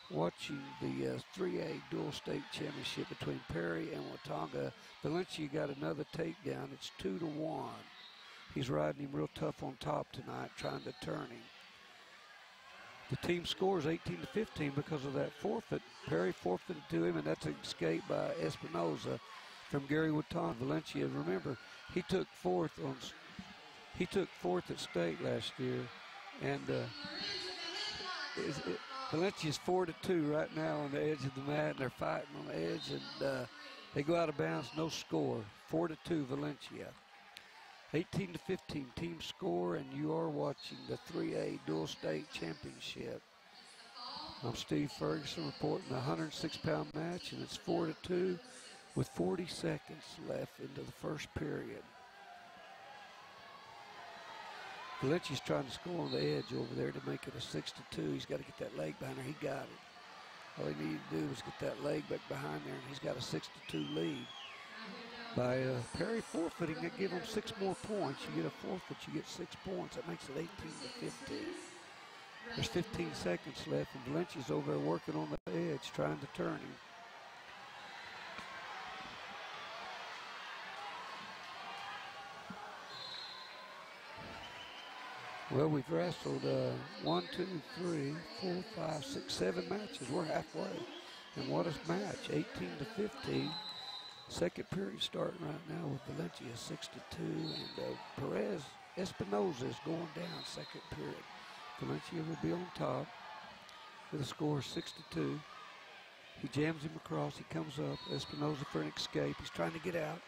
watching the 3A Dual State Championship between Perry and Watonga. Valencia got another takedown. It's 2-1. He's riding him real tough on top tonight, trying to turn him. The team scores 18-15 because of that forfeit. Perry forfeited to him, and that's an escape by Espinoza from Geary Watonga. Valencia, remember, he took fourth at state last year, and Valencia's 4-2 right now on the edge of the mat, and they're fighting on the edge, and they go out of bounds, no score. 4-2 Valencia. 18-15 team score, and you are watching the 3A Dual State Championship. I'm Steve Ferguson reporting the 106-pound match, and it's 4-2 with 40 seconds left into the first period. Valencia's trying to score on the edge over there to make it a 6-2. He's got to get that leg behind there. He got it. All he needed to do was get that leg back behind there, and he's got a 6-2 lead. By Perry forfeiting, they give him 6 more points. You get a forfeit, you get 6 points. That makes it 18-15. There's 15 seconds left, and Valencia's over there working on the edge, trying to turn him. Well, we've wrestled 1, 2, 3, 4, 5, 6, 7 matches. We're halfway. And what a match, 18-15. Second period starting right now with Valencia 6-2, and Perez Espinoza is going down second period. Valencia will be on top with a score of 6-2. He jams him across, he comes up, Espinoza for an escape. He's trying to get out.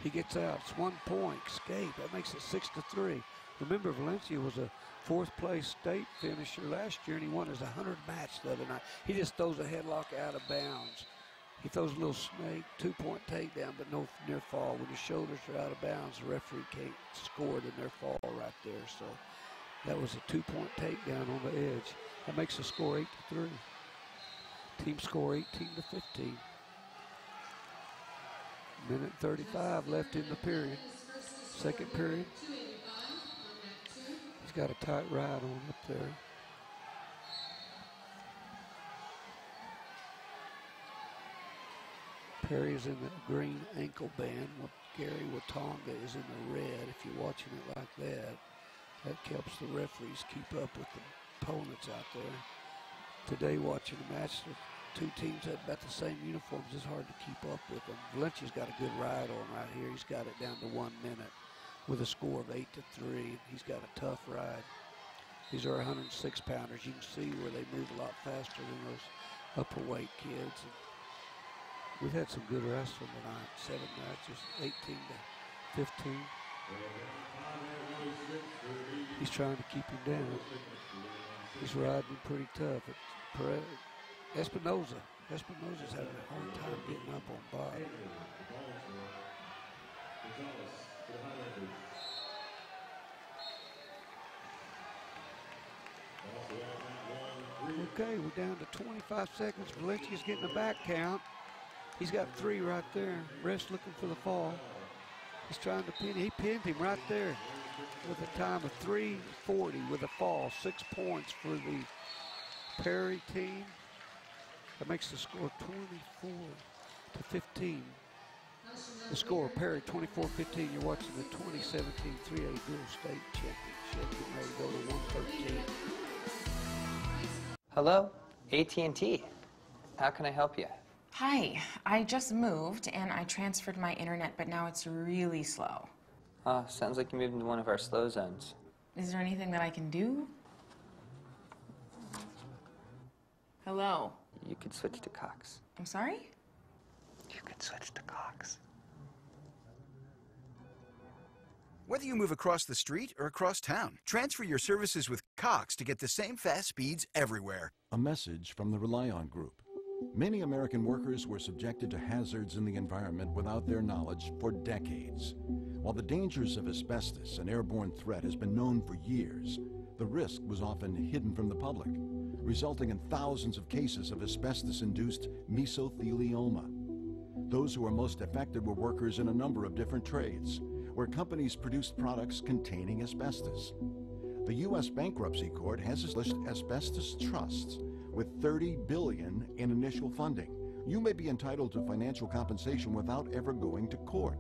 He gets out. It's 1 point escape. That makes it 6-3. Remember, Valencia was a 4th place state finisher last year, and he won his 100th match the other night. He just throws a headlock out of bounds. He throws a little snake, 2-point takedown, but no near fall. When your shoulders are out of bounds, the referee can't score the near fall right there. So that was a 2-point takedown on the edge. That makes the score 8-3. Team score 18-15. Minute 35 left in the period. Second period. He's got a tight ride on up there. Perry is in the green ankle band. Gary Watonga is in the red. If you're watching it like that, that helps the referees keep up with the opponents out there. Today, watching the match, the two teams have about the same uniforms. It's hard to keep up with them. Valencia's got a good ride on right here. He's got it down to 1 minute with a score of 8-3. He's got a tough ride. These are 106-pounders. You can see where they move a lot faster than those upper weight kids. And we've had some good wrestling tonight. 7 matches, 18-15. He's trying to keep him down. He's riding pretty tough. Espinosa's having a hard time getting up on Bob. Okay, we're down to 25 seconds. Valencia's getting a back count. He's got 3 right there. Rest looking for the fall. He's trying to pin. He pinned him right there with a time of 3:40 with a fall. 6 points for the Perry team. That makes the score 24-15. The score, Perry 24-15. You're watching the 2017 3A Dual State Championship. Getting ready to go to 113. Hello, AT&T. How can I help you? Hi, I just moved and I transferred my internet, but now it's really slow. Sounds like you moved into one of our slow zones. Is there anything that I can do? Hello? You could switch to Cox. I'm sorry? You could switch to Cox. Whether you move across the street or across town, transfer your services with Cox to get the same fast speeds everywhere. A message from the Rely On Group. Many American workers were subjected to hazards in the environment without their knowledge for decades. While the dangers of asbestos, an airborne threat, has been known for years, the risk was often hidden from the public, resulting in thousands of cases of asbestos-induced mesothelioma. Those who were most affected were workers in a number of different trades, where companies produced products containing asbestos. The U.S. Bankruptcy Court has established asbestos trusts with $30 billion in initial funding. You may be entitled to financial compensation without ever going to court.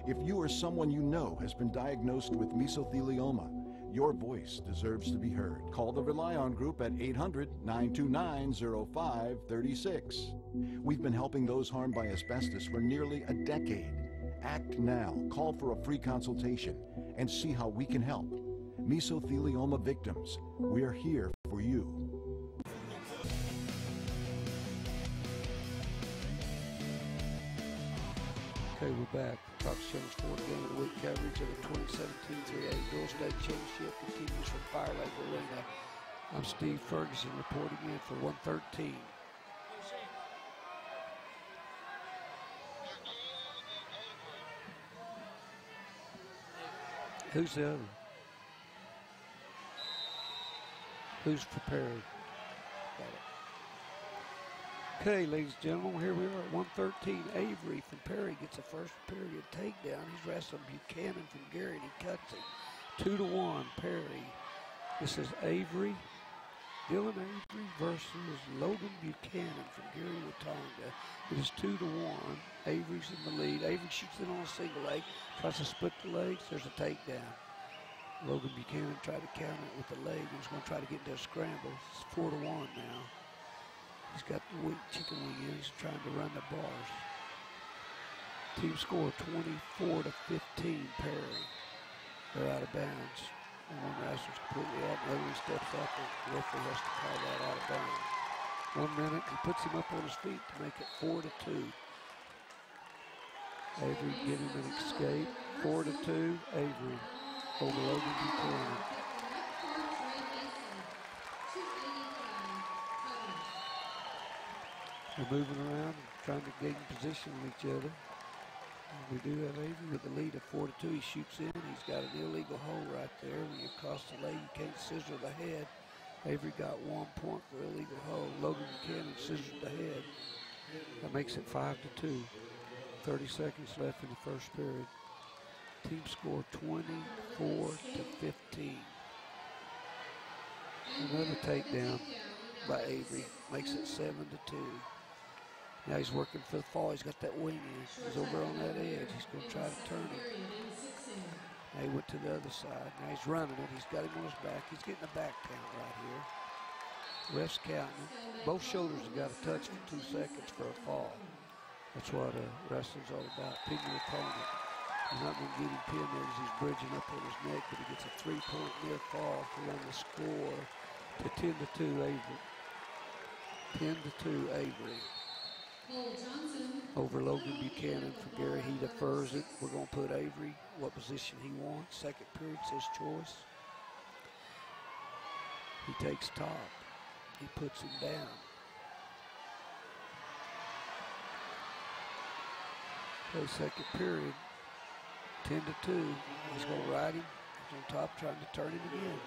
If you or someone you know has been diagnosed with mesothelioma, your voice deserves to be heard. Call the Rely On Group at 800-929-0536. We've been helping those harmed by asbestos for nearly a decade. Act now. Call for a free consultation and see how we can help. Mesothelioma victims, we're here for you. Okay, we're back. Cox Jones Ford Game of the Week coverage of the 2017 3A Dual State Championship continues from Fire Lake Arena. I'm Steve Ferguson reporting in for 113. Who's the other? Who's for Perry? Got it. Okay, ladies and gentlemen, here we are at 113. Avery from Perry gets a first period takedown. He's wrestling Buchanan from Geary and he cuts him. 2-1, Perry. This is Avery, Dylan Avery versus Logan Buchanan from Geary, Watonga. It is 2-1. Avery's in the lead. Avery shoots in on a single leg, tries to split the legs. There's a takedown. Logan Buchanan tried to counter it with the leg. He's going to try to get into a scramble. It's 4-1 now. He's got the chicken wing in. He's trying to run the bars. Team score 24-15, Perry. They're out of bounds. And one wrestler's completely out. The other one steps up and the referee has to call that out of bounds. 1 minute. He puts him up on his feet to make it 4-2. Avery giving him an escape. 4-2, Avery over Logan Buchanan. They're moving around and trying to gain position with each other. We do have Avery with the lead of 4-2. He shoots in. He's got an illegal hole right there. When you cross the lane, you can't scissor the head. Avery got 1 point for illegal hole. Logan Buchanan scissored the head. That makes it 5-2. 30 seconds left in the first period. Team score 24-15. Another takedown by Avery makes it 7-2. Now he's working for the fall. He's got that wing in. He's over on that edge. He's going to try to turn him. Now he went to the other side. Now he's running it. He's got him on his back. He's getting a back count right here. Ref's counting him. Both shoulders have got a touch for 2 seconds for a fall. That's what wrestling's all about. Pinning the opponent. He's not going to get him pinned there as he's bridging up on his neck, but he gets a 3-point near fall to run the score to 10-2 Avery. 10-2 Avery. Over Logan Buchanan from Geary. He defers it. We're going to put Avery what position he wants. Second period's his choice. He takes top. He puts him down. Okay, second period. 10-2. He's going to ride him. He's on top trying to turn him again.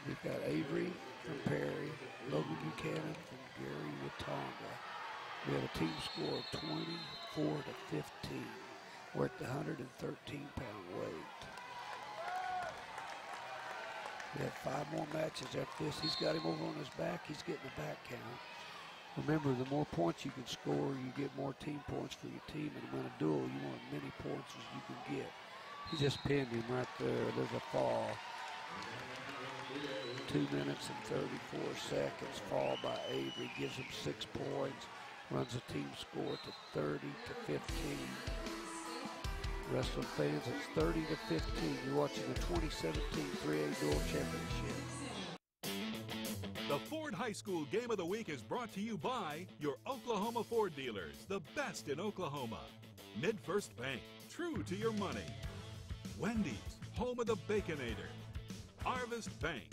We've got Avery from Perry, Logan Buchanan from Geary, Watonga. We have a team score of 24-15. We're at the 113-pound weight. We have 5 more matches after this. He's got him over on his back. He's getting a back count. Remember, the more points you can score, you get more team points for your team. And to win a duel, you want as many points as you can get. He just pinned him right there. There's a fall. 2 minutes and 34 seconds. Fall by Avery. Gives him 6 points. Runs the team score to 30-15. Wrestling fans, it's 30-15. You're watching the 2017 3A Duel Championship. The Ford High School Game of the Week is brought to you by your Oklahoma Ford dealers, the best in Oklahoma. MidFirst Bank, true to your money. Wendy's, home of the Baconator. Harvest Bank.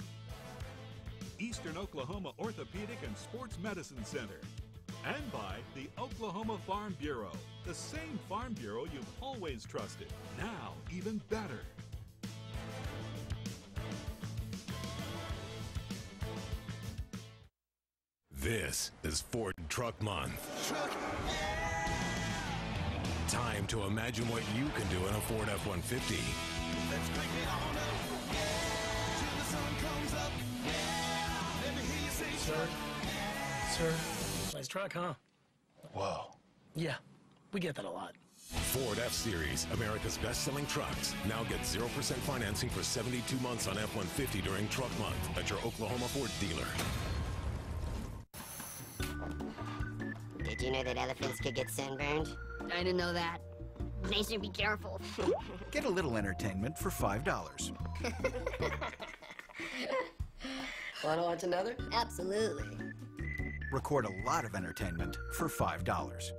Eastern Oklahoma Orthopedic and Sports Medicine Center. And by the Oklahoma Farm Bureau, the same Farm Bureau you've always trusted, now even better. This is Ford Truck Month. Time to imagine what you can do in a Ford F-150. Let's crank it on up, yeah, till the sun comes up, yeah. Let me hear you say Sir? Sir? Nice truck, huh? Whoa. Yeah, we get that a lot. Ford F-Series, America's best-selling trucks. Now get 0% financing for 72 months on F-150 during Truck Month at your Oklahoma Ford dealer. Did you know that elephants could get sunburned? I didn't know that. They should be careful. Get a little entertainment for $5. Want to watch another? Absolutely. Record a lot of entertainment for $5.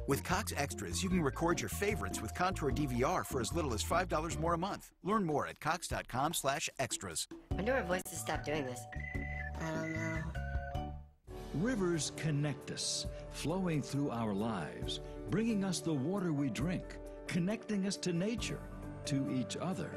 With Cox Extras, you can record your favorites with Contour DVR for as little as $5 more a month. Learn more at cox.com/extras. When do our voices stop doing this? I don't know. Rivers connect us, flowing through our lives, bringing us the water we drink, connecting us to nature, to each other.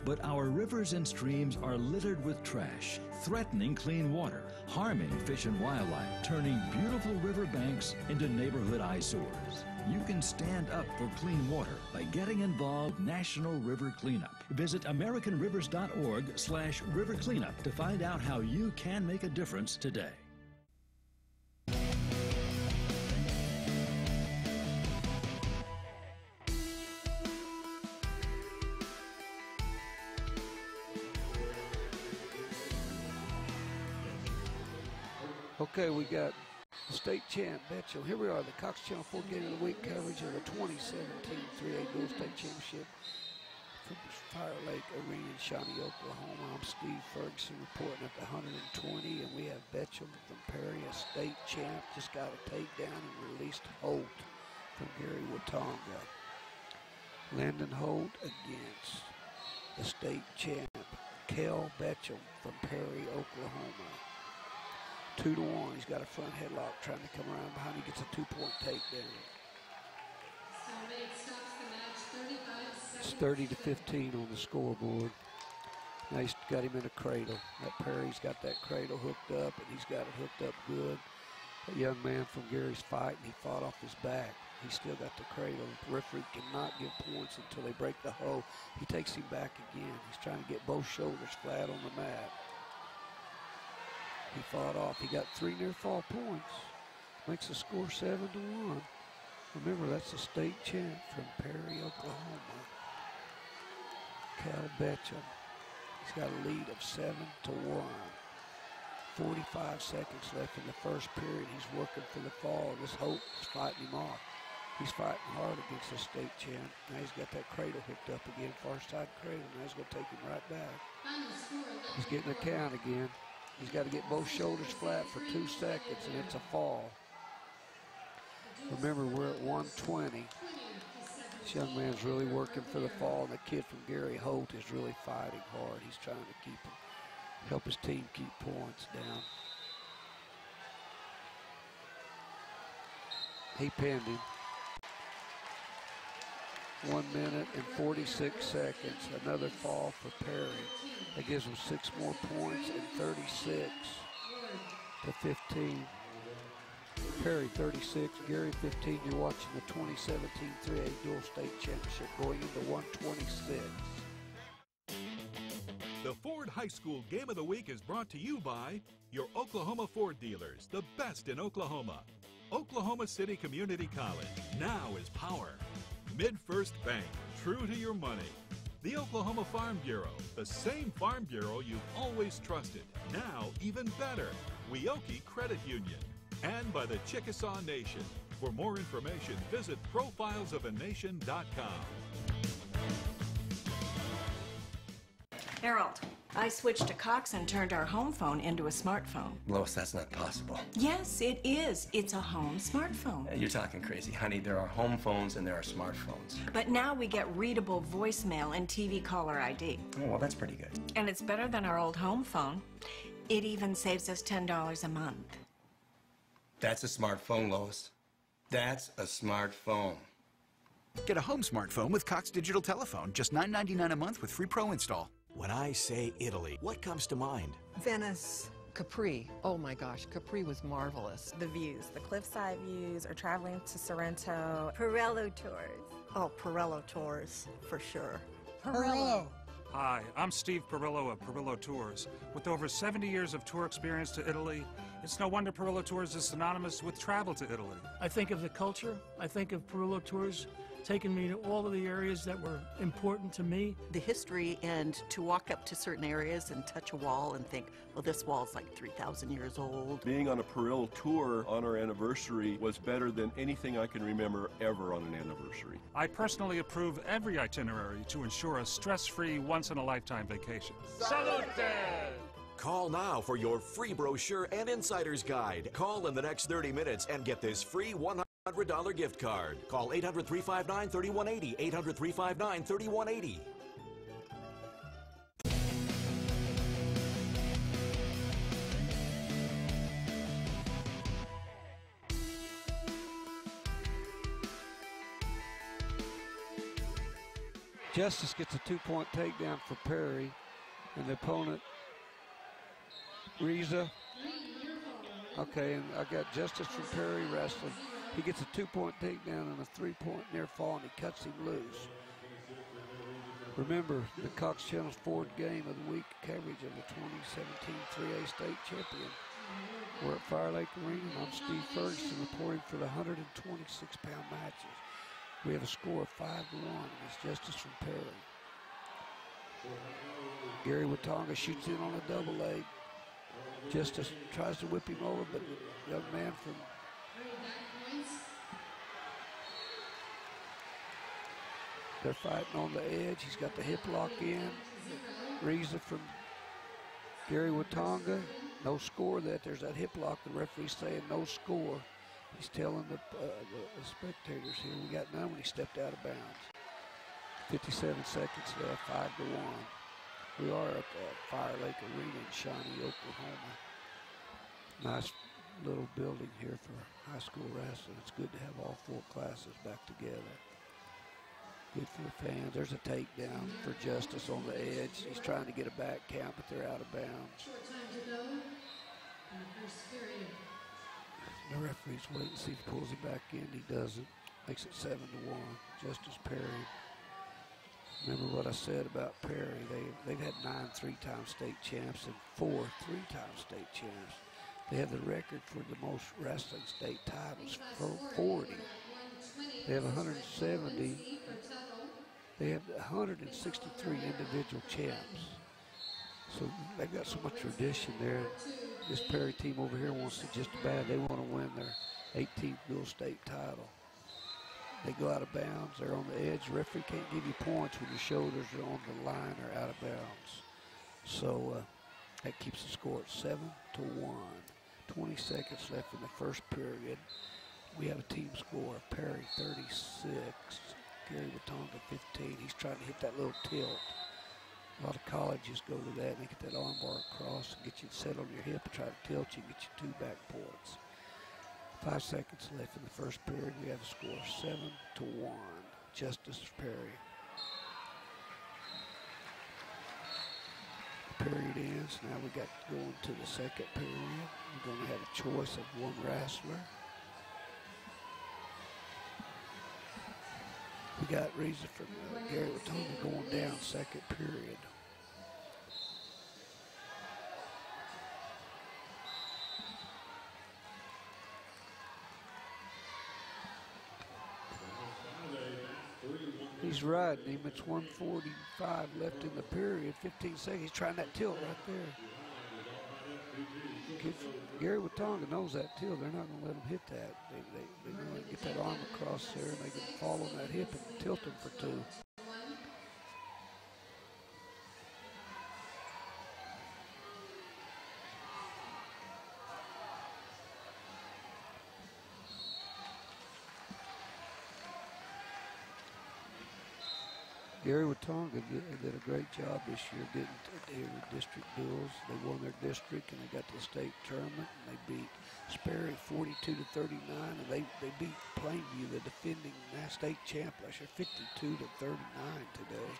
But our rivers and streams are littered with trash, threatening clean water, harming fish and wildlife, turning beautiful river banks into neighborhood eyesores. You can stand up for clean water by getting involved in National River Cleanup. Visit AmericanRivers.org/river cleanup to find out how you can make a difference today. Okay, we got the state champ, Betchel. Here we are, the Cox Channel 4 Game of the Week coverage of the 2017 3A Dual State Championship from Fire Lake Arena in Shawnee, Oklahoma. I'm Steve Ferguson reporting at the 120, and we have Betchel from Perry, a state champ, just got a takedown and released Holt from Geary, Watonga. Landon Holt against the state champ, Kel Betchel from Perry, Oklahoma. 2-1. He's got a front headlock trying to come around behind. He gets a 2-point takedown. It's 30-15 on the scoreboard. Now he's got him in a cradle. That Perry's got that cradle hooked up, and he's got it hooked up good. That young man from Gary's fighting. He fought off his back. He's still got the cradle. The referee cannot give points until they break the hold. He takes him back again. He's trying to get both shoulders flat on the mat. He fought off. He got 3 near fall points. Makes the score 7-1. Remember, that's a state champ from Perry, Oklahoma. Cal Betcham. He's got a lead of 7-1. 45 seconds left in the first period. He's working for the fall. This Hope is fighting him off. He's fighting hard against the state champ. Now he's got that cradle hooked up again, far side cradle. Now he's going to take him right back. He's getting a count again. He's got to get both shoulders flat for 2 seconds, and it's a fall. Remember, we're at 120. This young man's really working for the fall, and the kid from Gary, Holt, is really fighting hard. He's trying to keep him, help his team keep points down. He pinned him. 1 minute and 46 seconds. Another fall for Perry. That gives him 6 more points and 36-15. Perry 36, Gary 15. You're watching the 2017 3A Dual State Championship going into 126. The Ford High School Game of the Week is brought to you by your Oklahoma Ford dealers, the best in Oklahoma. Oklahoma City Community College, now is power. MidFirst Bank, true to your money. The Oklahoma Farm Bureau, the same Farm Bureau you've always trusted, now even better. Weoki Credit Union. And by the Chickasaw Nation. For more information, visit profilesofenation.com. Harold, I switched to Cox and turned our home phone into a smartphone. Lois, that's not possible. Yes, it is. It's a home smartphone. You're talking crazy, honey. There are home phones and there are smartphones. But now we get readable voicemail and TV caller ID. Oh, well, that's pretty good. And it's better than our old home phone. It even saves us $10 a month. That's a smartphone, Lois. That's a smartphone. Get a home smartphone with Cox Digital Telephone, just $9.99 a month with free Pro install. When I say Italy, what comes to mind? Venice. Capri. Oh my gosh, Capri was marvelous. The views, the cliffside views, or traveling to Sorrento. Pirello Tours. Oh, Pirello Tours, for sure. Pirello. Hi, I'm Steve Perillo of Perillo Tours. With over 70 years of tour experience to Italy, it's no wonder Perillo Tours is synonymous with travel to Italy. I think of the culture. I think of Perillo Tours taking me to all of the areas that were important to me. The history, and to walk up to certain areas and touch a wall and think, well, this wall's like 3,000 years old. Being on a Perillo tour on our anniversary was better than anything I can remember ever on an anniversary. I personally approve every itinerary to ensure a stress-free, once-in-a-lifetime vacation. Salute! Call now for your free brochure and insider's guide. Call in the next 30 minutes and get this free $100 gift card. Call 800-359-3180, 800-359-3180. Justice gets a 2-point takedown for Perry, and the opponent, Reza. Okay, and I got Justice from Perry wrestling. He gets a 2-point takedown and a 3-point near fall, and he cuts him loose. Remember, the Cox Channel's Ford Game of the Week coverage of the 2017 3A State Champion. We're at Fire Lake Arena, and I'm Steve Ferguson reporting for the 126-pound matches. We have a score of 5-1, and it's Justice from Perry. Gary Watonga shoots in on a double leg. Justice tries to whip him over, but the young man from they're fighting on the edge. He's got the hip lock in. Reza from Gary Watonga. No score that. There's that hip lock. The referee's saying no score. He's telling the spectators here we got none when he stepped out of bounds. 57 seconds left, 5-1. We are at the Fire Lake Arena in Shawnee, Oklahoma. Nice little building here for high school wrestling. It's good to have all 4 classes back together. Good for the fans. There's a takedown for Justice on the edge. He's trying to get a back count, but they're out of bounds. Short time to go in the first period. The referee's waiting to see if he pulls him back in. He doesn't. Makes it 7-1. Justice Perry. Remember what I said about Perry. They've had 9 3-time state champs and 4 3-time state champs. They have the record for the most wrestling state titles, for 40. They have 170. They have 163 individual champs. So they've got so much tradition there. This Perry team over here wants to just bad. They want to win their 18th dual state title. They go out of bounds. They're on the edge. The referee can't give you points when your shoulders are on the line or out of bounds. So that keeps the score at 7-1. 20 seconds left in the first period. We have a team score of Perry 36, Geary Watonga 15. He's trying to hit that little tilt. A lot of colleges go to that and they get that arm bar across and get you set on your hip and try to tilt you and get you 2 back points. 5 seconds left in the first period. We have a score of 7-1. Justice Perry. Period ends. Now we got to go into the second period. We're going to have a choice of 1 wrestler. We got Reza from Geary Watonga going down second period. He's riding him. It's 1:45 left in the period. 15 seconds. He's trying that tilt right there. Geary Watonga knows that tilt. They're not going to let him hit that. They want to get that arm across there, and they can fall on that hip and tilt him for 2. Geary Watonga did a great job this year getting to district duels. They won their district and they got to the state tournament and they beat Sperry 42-39 and they beat Plainview, the defending state champ last year, 52-39 today.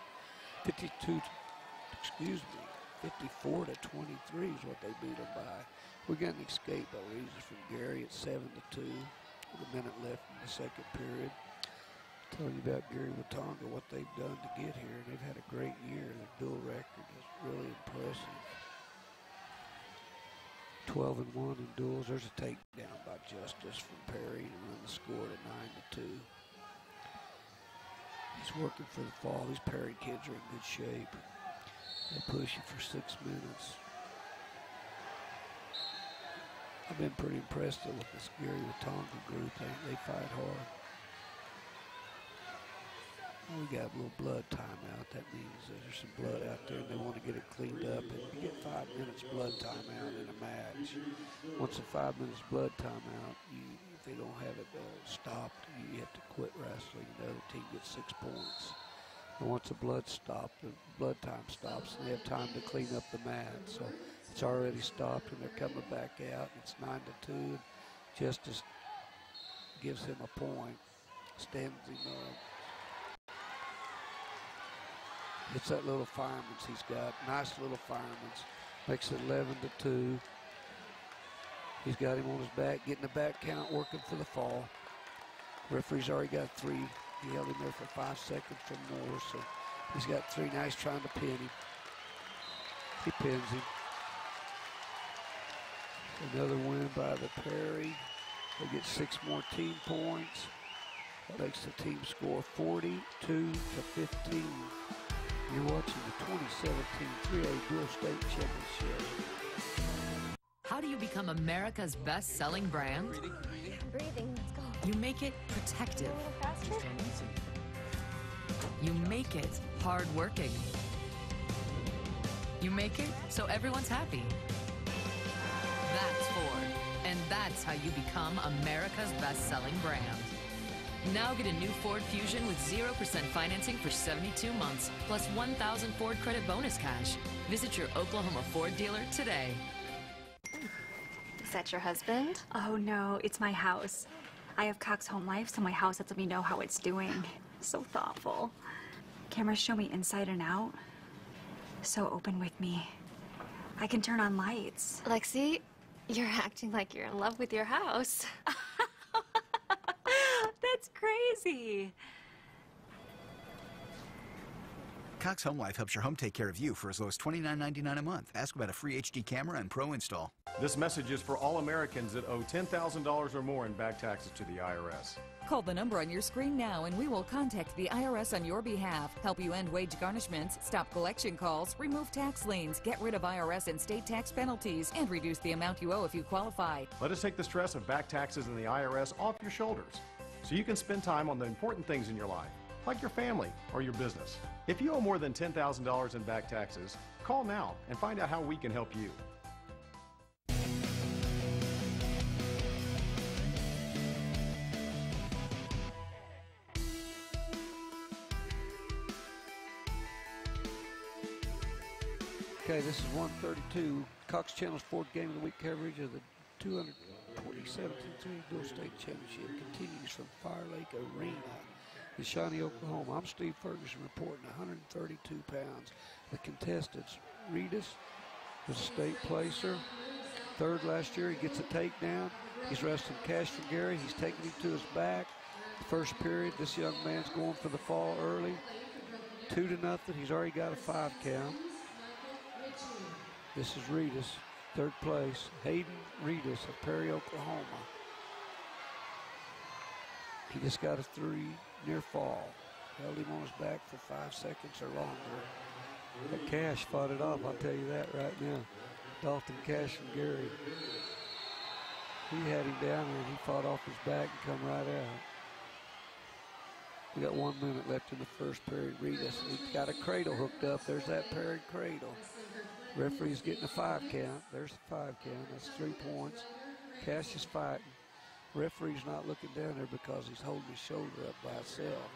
54-23 is what they beat them by. We got an escape by Reza from Geary at 7-2 with a minute left in the second period. Tell you about Geary Watonga, what they've done to get here. They've had a great year. Their dual record is really impressive. 12-1 in duels. There's a takedown by Justice from Perry to run the score to 9-2. He's working for the fall. These Perry kids are in good shape. They push you for 6 minutes. I've been pretty impressed with this Geary Watonga group. They fight hard. We got a little blood timeout. That means there's some blood out there and they want to get it cleaned up. And you get 5 minutes blood timeout in a match. Once a 5 minutes blood timeout, if they don't have it stopped, you have to quit wrestling. The other team gets 6 points. And once the blood stopped, the blood time stops, and they have time to clean up the mat. So it's already stopped and they're coming back out. It's 9-2. Justice gives him a point, stands him up. It's that little fireman's he's got. Nice little fireman's. Makes it 11-2. He's got him on his back, getting the back count, working for the fall. Referee's already got 3. He held him there for 5 seconds or more, so he's got 3. Now he's trying to pin him. He pins him. Another win by the Perry. They get 6 more team points. That makes the team score 42-15. You're watching the 2017 3A Dual State Championship. How do you become America's best-selling brand? Breathing, let's go. You make it protective. Faster? You make it hard-working. You make it so everyone's happy. That's Ford, and that's how you become America's best-selling brand. Now get a new Ford Fusion with 0% financing for 72 months, plus 1,000 Ford credit bonus cash. Visit your Oklahoma Ford dealer today. Is that your husband? Oh, no, it's my house. I have Cox Home Life, so my house lets me know how it's doing. So thoughtful. Cameras show me inside and out. So open with me. I can turn on lights. Lexi, you're acting like you're in love with your house. That's crazy. Cox Home Life helps your home take care of you for as low as $29.99 a month. Ask about a free HD camera and pro install. This message is for all Americans that owe $10,000 or more in back taxes to the IRS. Call the number on your screen now and we will contact the IRS on your behalf, help you end wage garnishments, stop collection calls, remove tax liens, get rid of IRS and state tax penalties, and reduce the amount you owe if you qualify. Let us take the stress of back taxes and the IRS off your shoulders so you can spend time on the important things in your life, like your family or your business. If you owe more than $10,000 in back taxes, call now and find out how we can help you. Okay, this is 132. Cox Channel's fourth game of the week coverage of the 227th Indoor State Championship continues from Fire Lake Arena in Shawnee, Oklahoma. I'm Steve Ferguson reporting 132 pounds. The contestants, Reedus was a state placer. Third last year, he gets a takedown. He's wrestling Cash from Geary. He's taking him to his back. First period, this young man's going for the fall early. 2-0. He's already got a 5 count. This is Reedus, third place. Hayden Reedus of Perry, Oklahoma. He just got a 3 near fall. Held him on his back for 5 seconds or longer. But Cash fought it off, I'll tell you that right now. Dalton Cash from Geary. He had him down there and he fought off his back and come right out. We got 1 minute left in the first period. Reedus, he's got a cradle hooked up. There's that Perry cradle. Referee's getting a 5 count. There's the 5 count. That's 3 points. Cash is fighting. Referee's not looking down there because he's holding his shoulder up by itself.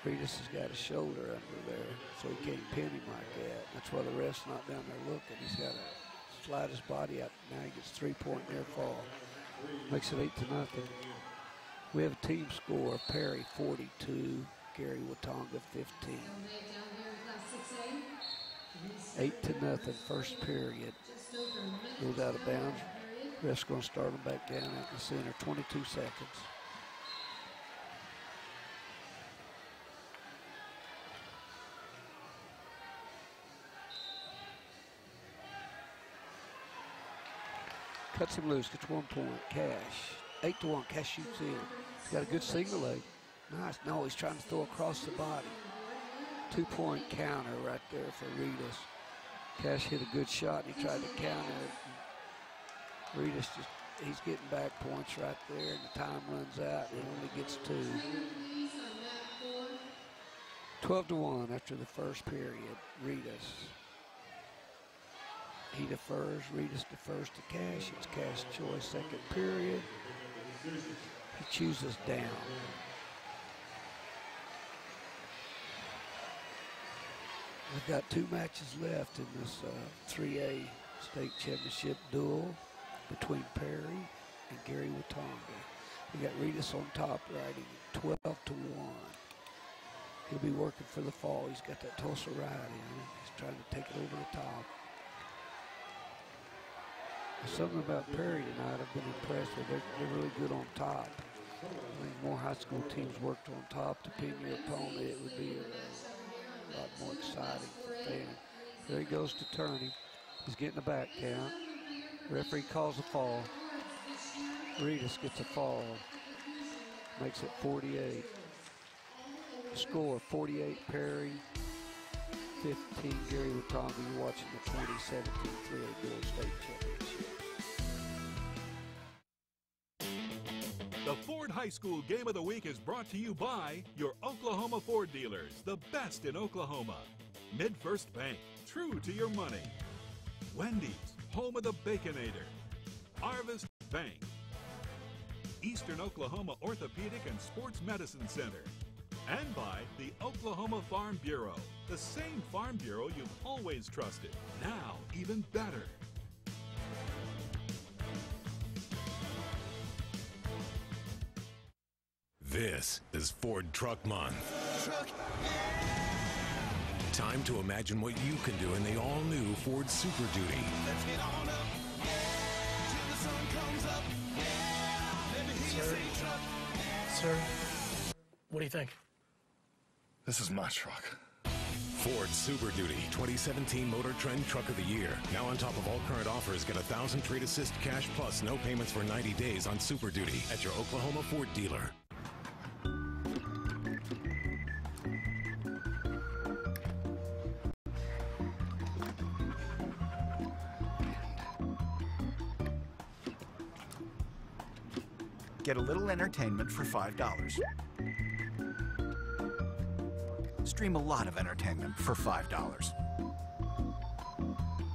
Reedus has got his shoulder under there, so he can't pin him like that. That's why the ref's not down there looking. He's got to slide his body out. Now he gets 3-point near fall. Makes it 8-0. We have a team score of Perry 42, Geary Watonga 15. 8-0 first period. Goes out of bounds. Ref's going to start him back down at the center. 22 seconds. Cuts him loose, gets 1 point. Cash. 8-1. Cash shoots in. He's got a good single leg. Nice. No, he's trying to throw across the body. 2-point counter right there for Reedus. Cash hit a good shot and he tried to counter it. Reedus just, he's getting back points right there and the time runs out and he only gets 2. 12-1 after the first period. Reedus. He defers, Reedus defers to Cash. It's Cash choice, second period. He chooses down. We've got 2 matches left in this 3A state championship duel between Perry and Geary Watonga. We got Reedus on top riding 12-1. He'll be working for the fall. He's got that Tulsa ride in him. He's trying to take it over the top. There's something about Perry tonight I've been impressed with. They're really good on top. I think more high school teams worked on top to pin your opponent. It would be a lot more exciting for fans. There he goes to turn him. He's getting a back count. Referee calls a fall. Reedus gets a fall. Makes it 48. Score 48 Perry, 15 Geary Watonga. You're watching the 2017 3A Girls State Championship. The Ford High School Game of the Week is brought to you by your Oklahoma Ford dealers, the best in Oklahoma. MidFirst Bank, true to your money. Wendy's, home of the Baconator. Harvest Bank. Eastern Oklahoma Orthopedic and Sports Medicine Center. And by the Oklahoma Farm Bureau, the same Farm Bureau you've always trusted, now even better. This is Ford Truck Month. Time to imagine what you can do in the all-new Ford Super Duty. Let's get on up, yeah, till the sun comes up, yeah. Let me hear you say truck. Sir, what do you think? This is my truck. Ford Super Duty 2017 Motor Trend Truck of the Year. Now on top of all current offers, get 1,000 Trade Assist cash plus no payments for 90 days on Super Duty at your Oklahoma Ford dealer. Get a little entertainment for $5. Stream a lot of entertainment for $5.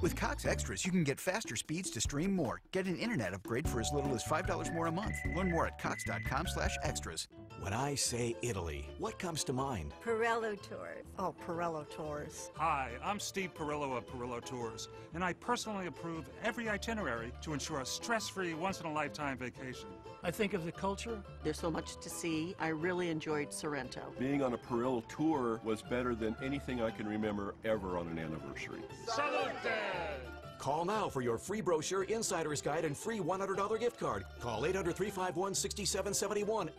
With Cox Extras, you can get faster speeds to stream more. Get an internet upgrade for as little as $5 more a month. Learn more at cox.com/extras. When I say Italy, what comes to mind? Pirello Tours. Oh, Pirello Tours. Hi, I'm Steve Perillo of Perillo Tours, and I personally approve every itinerary to ensure a stress-free, once-in-a-lifetime vacation. I think of the culture. There's so much to see. I really enjoyed Sorrento. Being on a Perillo tour was better than anything I can remember ever on an anniversary. Salute! Call now for your free brochure, insider's guide, and free $100 gift card. Call 800-351-6771.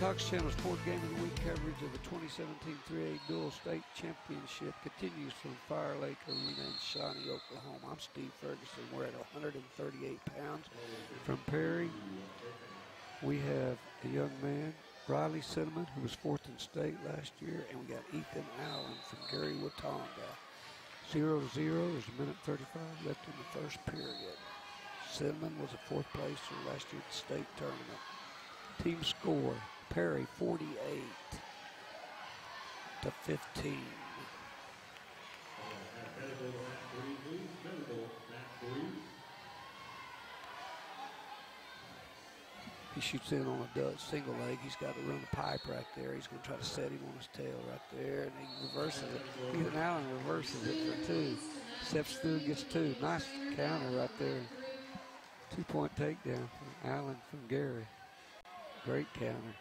Cox Channel's Ford Game of the Week coverage of the 2017 3A Dual State Championship continues from Fire Lake Arena in Shawnee, Oklahoma. I'm Steve Ferguson. We're at 138 pounds. From Perry, we have a young man, Riley Cinnamon, who was 4th in state last year, and we got Ethan Allen from Geary, Watonga. 0-0, there's a minute 35 left in the first period. Cinnamon was a 4th placer last year at the state tournament. Team score, Perry 48-15. He shoots in on a single leg. He's got to run the pipe right there. He's going to try to set him on his tail right there, and he reverses it. Ethan Allen reverses it for 2. Steps through and gets 2. Nice counter right there. 2-point takedown from Allen from Geary. Great counter.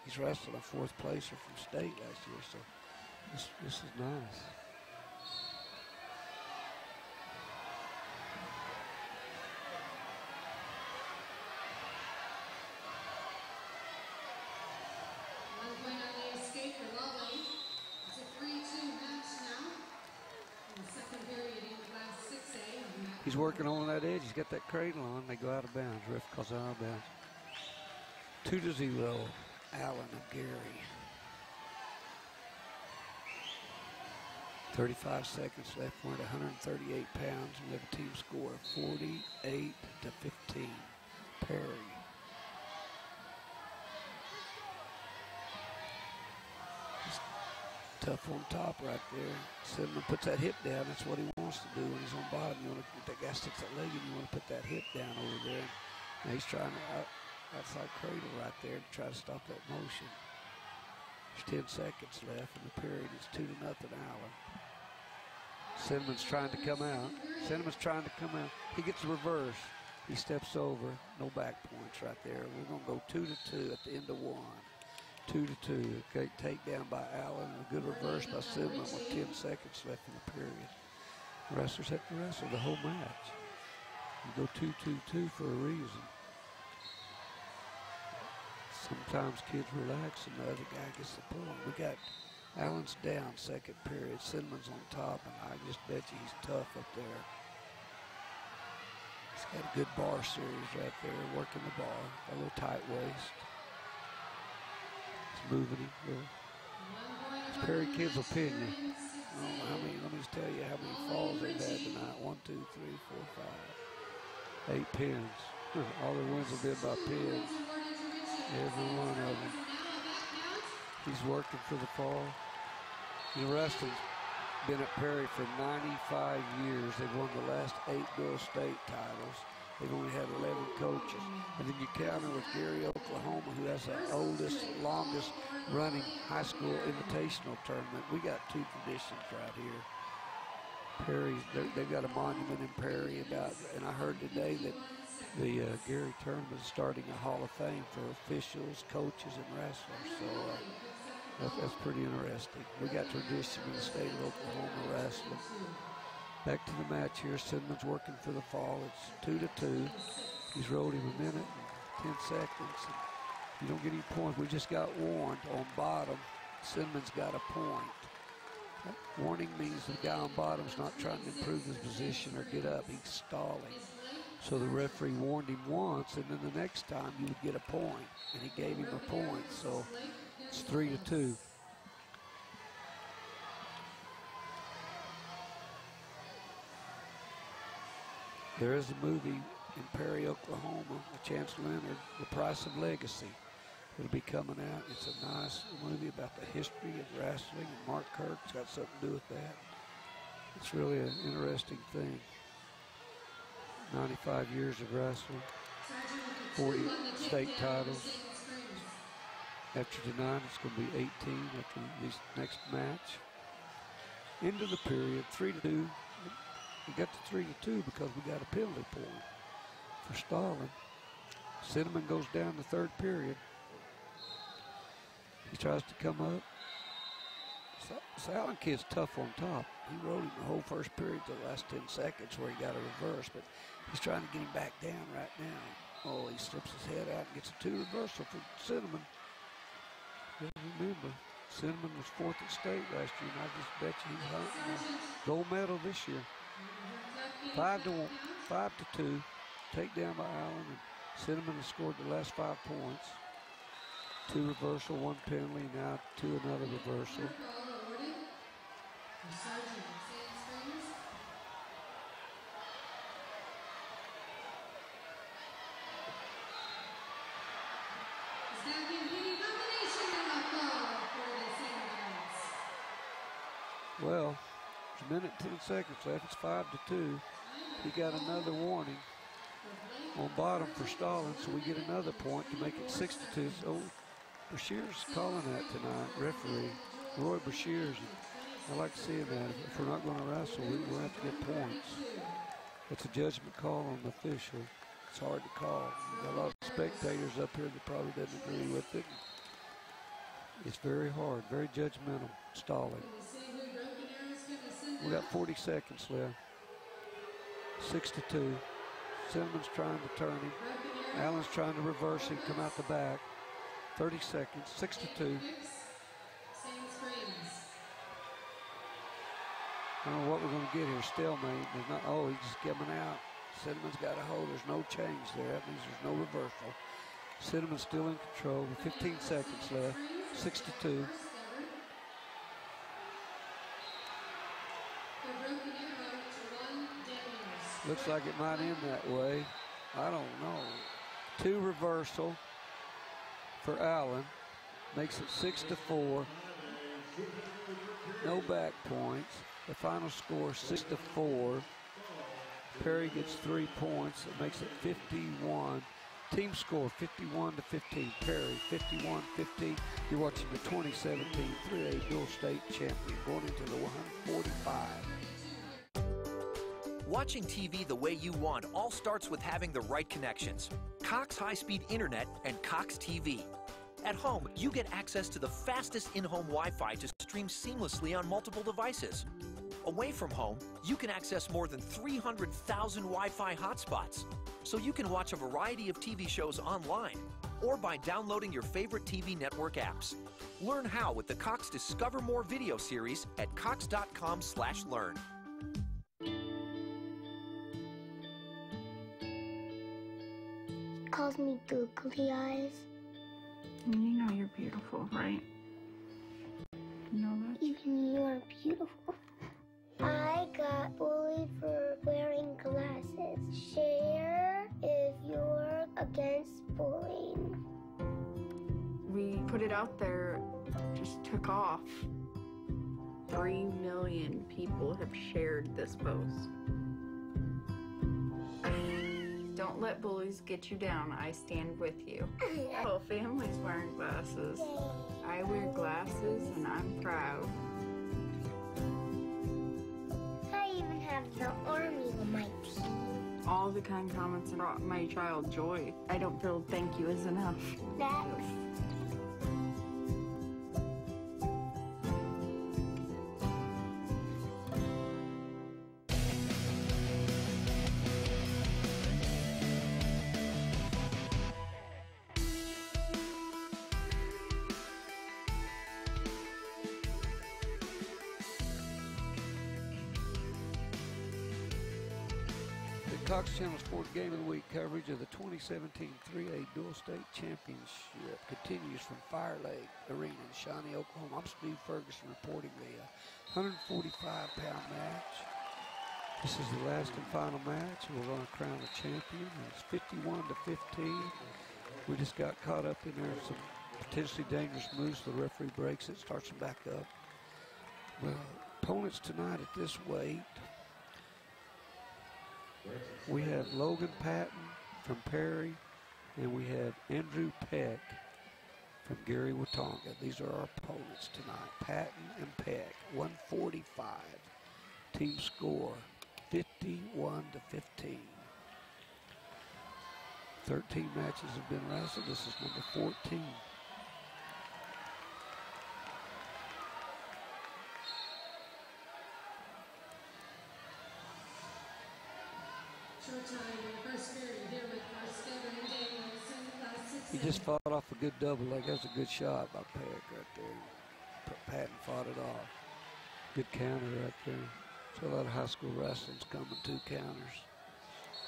He's wrestled a 4th placer from state last year, so this is nice. One point on the escape for Lovely. It's a 3-2 match now. In the second period in Class 6A. He's working on that edge. He's got that cradle on. They go out of bounds. Ref calls out of bounds. 2-0, Allen of Geary. 35 seconds left. We're at 138 pounds. We have a team score of 48-15. Perry. Just tough on top right there. Cinnamon puts that hip down. That's what he wants to do when he's on bottom. You want to, if that guy sticks that leg in, you want to put that hip down over there. Now he's trying to outside cradle right there to try to stop that motion. There's 10 seconds left in the period. It's 2-0 Allen. Cinnamon's trying to come out. He gets the reverse. He steps over. No back points right there. We're going to go 2-2 at the end of 1. 2-2. Okay, takedown by Allen. A good reverse by Cinnamon with 10 seconds left in the period. The wrestlers have to wrestle the whole match. You go 2-2-2 for a reason. Sometimes kids relax and the other guy gets the pull. We got Allen's down second period. Cinnamon's on top, and I just bet you he's tough up there. He's got a good bar series right there, working the bar. A little tight waist. He's moving him. It's Perry Kid's opinion. I don't know how many, let me just tell you how many falls they've had tonight. 1, 2, 3, 4, 5. 8 pins. All their wins have been by pins. Every one of them. He's working for the fall. The rest has been at Perry for 95 years. They've won the last 8 Bill State titles. They've only had 11 coaches. And then you counter with Geary, Oklahoma, who has the oldest, longest running high school invitational tournament. We got two traditions right here. Perry, they've got a monument in Perry and I heard today that the Geary tournament is starting a Hall of Fame for officials, coaches, and wrestlers. So that's pretty interesting. We got tradition in the state of Oklahoma wrestling. Back to the match here. Cinnamon's working for the fall. It's 2-2. He's rode him a minute and 10 seconds. And you don't get any points. We just got warned on bottom. Cinnamon's got a point. That warning means the guy on bottom's not trying to improve his position or get up. He's stalling. So the referee warned him once, and then the next time you would get a point, and he gave him a point. So it's 3-2. There is a movie in Perry, Oklahoma, with Chance Leonard, The Price of Legacy. It'll be coming out. It's a nice movie about the history of wrestling, and Mark Kirk's got something to do with that. It's really an interesting thing. 95 years of wrestling, 40 state titles. After tonight, it's going to be 18 after this next match. End of the period, 3-2. We got to 3-2 because we got a penalty point for stalling. Cinnamon goes down the third period. He tries to come up. So Allen kid's tough on top. He rode him the whole first period to the last 10 seconds where he got a reverse, but he's trying to get him back down right now. Oh, he slips his head out and gets a 2 reversal for Cinnamon. Remember, Cinnamon was 4th at state last year, and I just bet you he's hunting a gold medal this year. 5-2, takedown by Allen, and Cinnamon has scored the last 5 points. 2 reversal, 1 penalty, now 2 another reversal. Well, there's a minute and 10 seconds left. It's 5-2. He got another warning on bottom for stalling, so we get another point to make it 6-2. So Bashir's calling that tonight, referee. Roy Bashir's. I like seeing that. If we're not going to wrestle, we'll have to get points. It's a judgment call on the official. It's hard to call. We've got a lot of spectators up here that probably doesn't agree with it. It's very hard, very judgmental, stalling. We got 40 seconds left. 6-2. Cinnamon's trying to turn him. Allen's trying to reverse him, come out the back. 30 seconds, 6-2. I don't know what we're going to get here. Stalemate. There's not. Oh, he's just coming out. Cinnamon's got a hold. There's no change there. That means there's no reversal. Cinnamon's still in control with 15 seconds left. 6-2. Looks like it might end that way. I don't know. 2 reversal for Allen. Makes it 6-4. No back points. The final score 6-4. Perry gets 3 points. It makes it 51. Team score 51-15. Perry 51-15. You're watching the 2017 3A Dual State Champion going into the 145. Watching TV the way you want all starts with having the right connections. Cox high-speed internet and Cox TV. At home, you get access to the fastest in-home Wi-Fi to stream seamlessly on multiple devices. Away from home, you can access more than 300,000 Wi-Fi hotspots, so you can watch a variety of TV shows online or by downloading your favorite TV network apps. Learn how with the Cox Discover More video series at cox.com/learn. Calls me googly eyes. You know you're beautiful, right? You know that? Even you're beautiful. I got bullied for wearing glasses. Share if you're against bullying. We put it out there, just took off. 3 million people have shared this post. Don't let bullies get you down. I stand with you. Whole family's wearing glasses. I wear glasses and I'm proud. I even have the army on my team. All the kind comments brought my child joy. I don't feel thank you is enough. Thanks. Cox Channel Sport Game of the Week coverage of the 2017 3A Dual State Championship continues from Fire Lake Arena in Shawnee, Oklahoma. I'm Steve Ferguson reporting the 145-pound match. This is the last and final match. We're going to crown a champion. It's 51-15. We just got caught up in there some potentially dangerous moves. The referee breaks it, starts them back up. Well, opponents tonight at this weight. We have Logan Patton from Perry, and we have Andrew Peck from Geary, Watonga. These are our opponents tonight, Patton and Peck, 145. Team score, 51-15. 13 matches have been wrestled. This is number 14. He just fought off a good double leg. That was a good shot by Peck right there. Patton fought it off. Good counter right there. So a lot of high school wrestling's coming, 2 counters.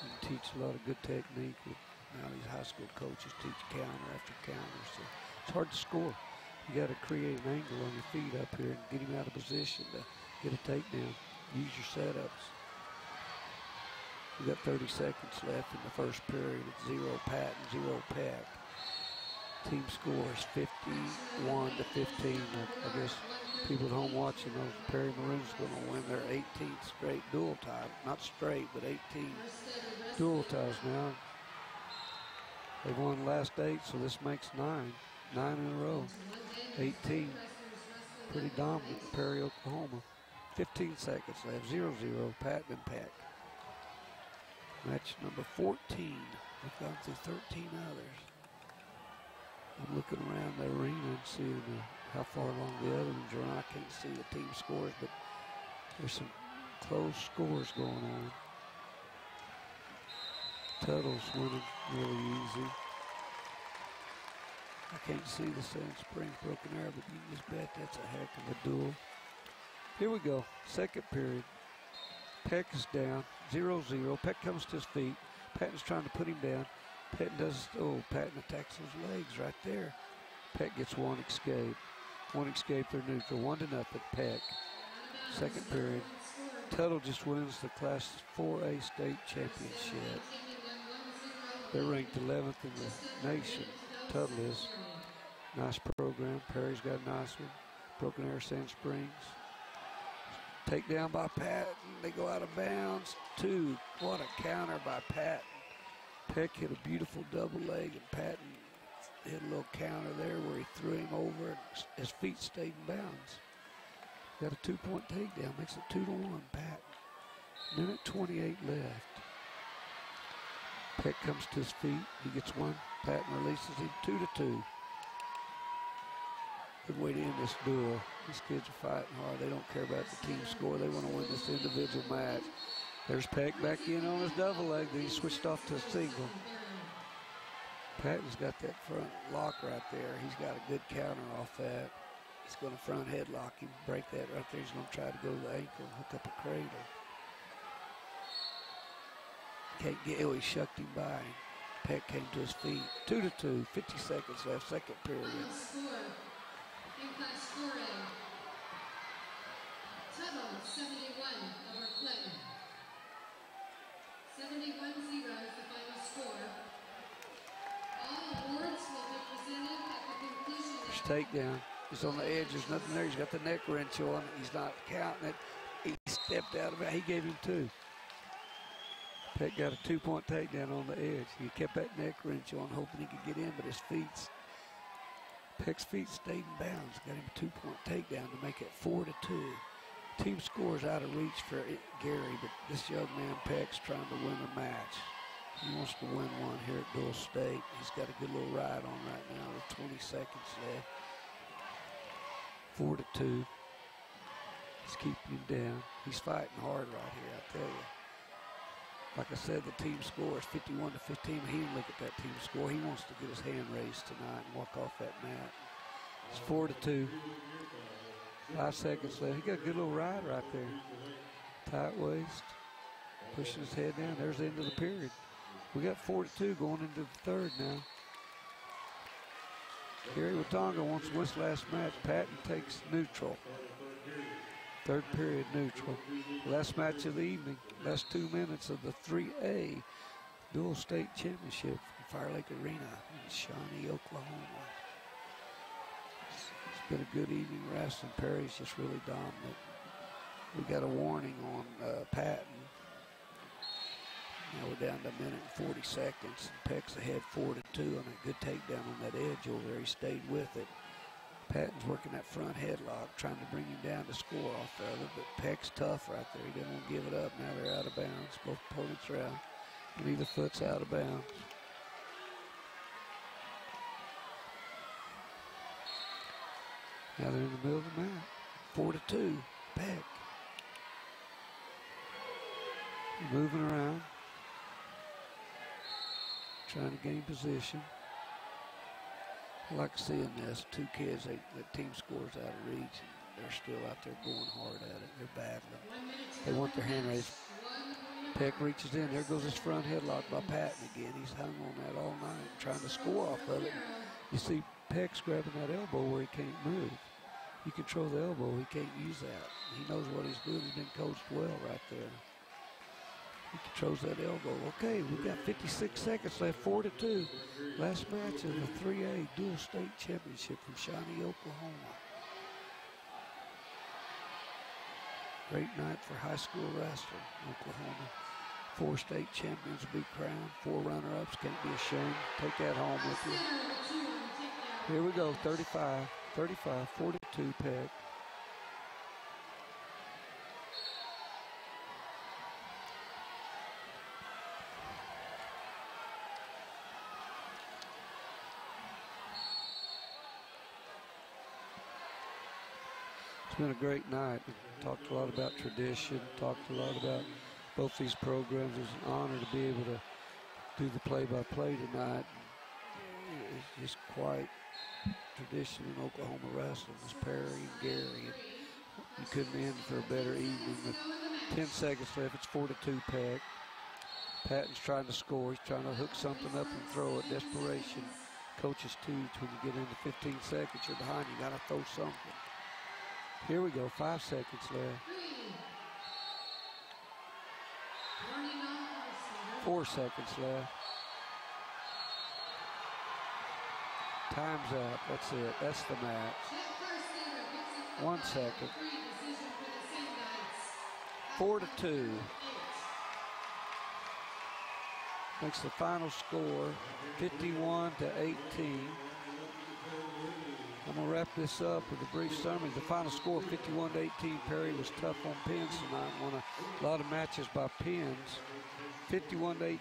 You can teach a lot of good technique. Now these high school coaches teach counter after counter. So it's hard to score. You got to create an angle on your feet up here and get him out of position to get a takedown. Use your setups. We got 30 seconds left in the first period. It's 0 Patton, 0 Peck. Team scores 51-15. I guess people at home watching those Perry Maroons going to win their 18th straight dual title. Not straight, but 18 dual titles now. They've won the last 8, so this makes 9. 9 in a row. 18. Pretty dominant Perry, Oklahoma. 15 seconds left. 0-0. Patton and Peck. Match number 14. We've gone through 13 others. I'm looking around the arena and seeing how far along the other ones are. I can't see the team scores, but there's some close scores going on. Tuttle's winning really easy. I can't see the Sand Springs Broken Arrow, but you can just bet that's a heck of a duel. Here we go, second period. Peck is down, 0-0. Peck comes to his feet. Patton's trying to put him down. Patton attacks those legs right there. Peck gets one escape. One escape, they're neutral. 1-0, Peck. Second period. Tuttle just wins the Class 4A state championship. They're ranked 11th in the nation. Tuttle is. Nice program. Perry's got a nice one. Broken Arrow, Sand Springs. Takedown by Patton. They go out of bounds. 2. What a counter by Patton. Peck hit a beautiful double leg, and Patton hit a little counter there where he threw him over, and his feet stayed in bounds. Got a 2-point takedown, makes it 2-1, Patton. Minute 28 left. Peck comes to his feet, he gets one. Patton releases him, 2-2. Good way to end this duel. These kids are fighting hard. They don't care about the team score. They want to win this individual match. There's Peck back in on his double leg. Then he switched off to a single. Patton's got that front lock right there. He's got a good counter off that. He's going to front headlock him, break that right there. He's going to try to go to the ankle and hook up a cradle. Can't get, he shucked him by. Peck came to his feet. 2-2, 50 seconds left, second period. In Class 4A, Tuttle, 71 over Clinton. 71-0 is the final score. All awards will be presented at the conclusion of There's takedown. He's on the edge. There's nothing there. He's got the neck wrench on. He's not counting it. He stepped out of it. He gave him 2. Peck got a 2-point takedown on the edge. He kept that neck wrench on, hoping he could get in, but Peck's feet stayed in bounds. Got him a 2-point takedown to make it 4-2. Team scores out of reach for Geary, but this young man, Peck's trying to win the match. He wants to win one here at Dual State. He's got a good little ride on right now with 20 seconds left. 4-2. He's keeping him down. He's fighting hard right here, I tell you. Like I said, the team score is 51-15. He didn't look at that team score. He wants to get his hand raised tonight and walk off that mat. It's 4-2. 5 seconds left. He got a good little ride right there. Tight waist. Pushing his head down. There's the end of the period. We got 4-2 going into the third now. Geary Watonga wants to win his last match. Patton takes neutral. Third period neutral. Last match of the evening. Last 2 minutes of the 3A Dual State Championship from Fire Lake Arena in Shawnee, Oklahoma. It's been a good evening wrestling. Perry's just really dominant. We got a warning on Patton. Now we're down to a minute and 40 seconds. Peck's ahead 4-2 on a good takedown on that edge over there. He stayed with it. Patton's working that front headlock, trying to bring him down to score off the other, but Peck's tough right there. He didn't want to give it up. Now they're out of bounds. Both opponents are out. Neither foot's out of bounds. Now they're in the middle of the mat. 4-2. Peck. Moving around. Trying to gain position. I like seeing this. 2 kids, the team scores out of reach, and they're still out there going hard at it. They're battling. They want their hand raised. Peck reaches in. There goes his front headlock by Patton again. He's hung on that all night, trying to score off of it. You see Peck's grabbing that elbow where he can't move. You control the elbow, he can't use that. He knows what he's doing. He's been coached well right there. He controls that elbow. Okay, we've got 56 seconds left, 4-2. Last match of the 3A Dual State Championship from Shawnee, Oklahoma. Great night for high school wrestling, Oklahoma. 4 state champions will be crowned. 4 runner-ups, can't be ashamed. Take that home with you. Here we go, 35, 42 Peck. It's been a great night. We talked a lot about tradition, talked a lot about both these programs. It's an honor to be able to do the play-by-play tonight. It's just quite tradition in Oklahoma wrestling. It's Perry and Geary. You couldn't end for a better evening. With 10 seconds left, it's 4-2 Peck. Patton's trying to score. He's trying to hook something up and throw it. Desperation. Coaches teach when you get into 15 seconds, you're behind. You got to throw something. Here we go, 5 seconds left. 4 seconds left. Time's out, that's it, that's the match. 1 second. 4-2. Makes the final score 51-18. I'm going to wrap this up with a brief summary. The final score, 51-18. Perry was tough on pins tonight. Won a lot of matches by pins. 51-18.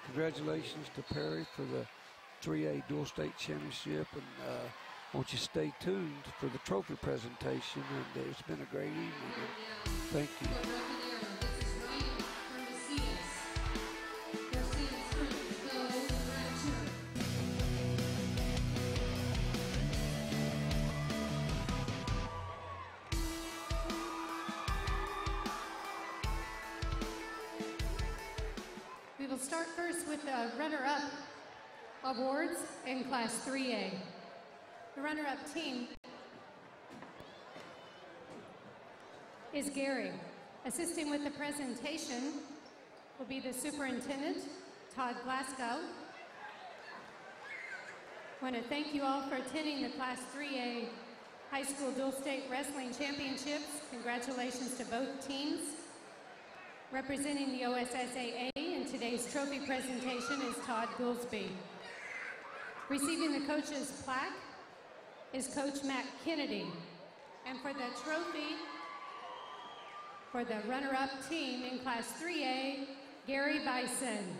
Congratulations to Perry for the 3A Dual State Championship. And I want you to stay tuned for the trophy presentation. And it's been a great evening. And thank you. We will start first with the runner-up awards in Class 3A. The runner-up team is Geary. Assisting with the presentation will be the superintendent, Todd Glasgow. I want to thank you all for attending the Class 3A High School Dual State Wrestling Championships. Congratulations to both teams. Representing the OSSAA in today's trophy presentation is Todd Goolsby. Receiving the coach's plaque is Coach Matt Kennedy. And for the trophy, for the runner-up team in Class 3A, Gary Bison.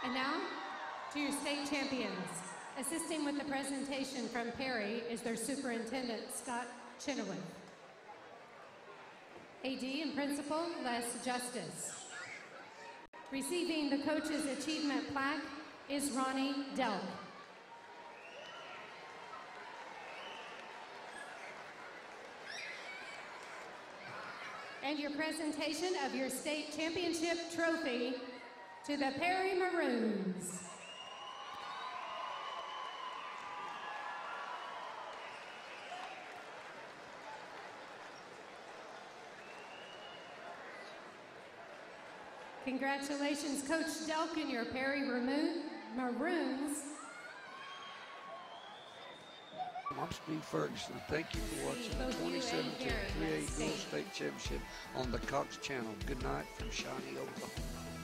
And now, to your state champions. Assisting with the presentation from Perry is their superintendent, Scott Chenoweth. AD and principal, Les Justice. Receiving the coach's achievement plaque is Ronnie Delk. And your presentation of your state championship trophy to the Perry Maroons. Congratulations, Coach Delk and your Perry Maroons. I'm Steve Ferguson. Thank you for watching the 2017 3A Dual State Championship on the Cox Channel. Good night from Shawnee, Oklahoma.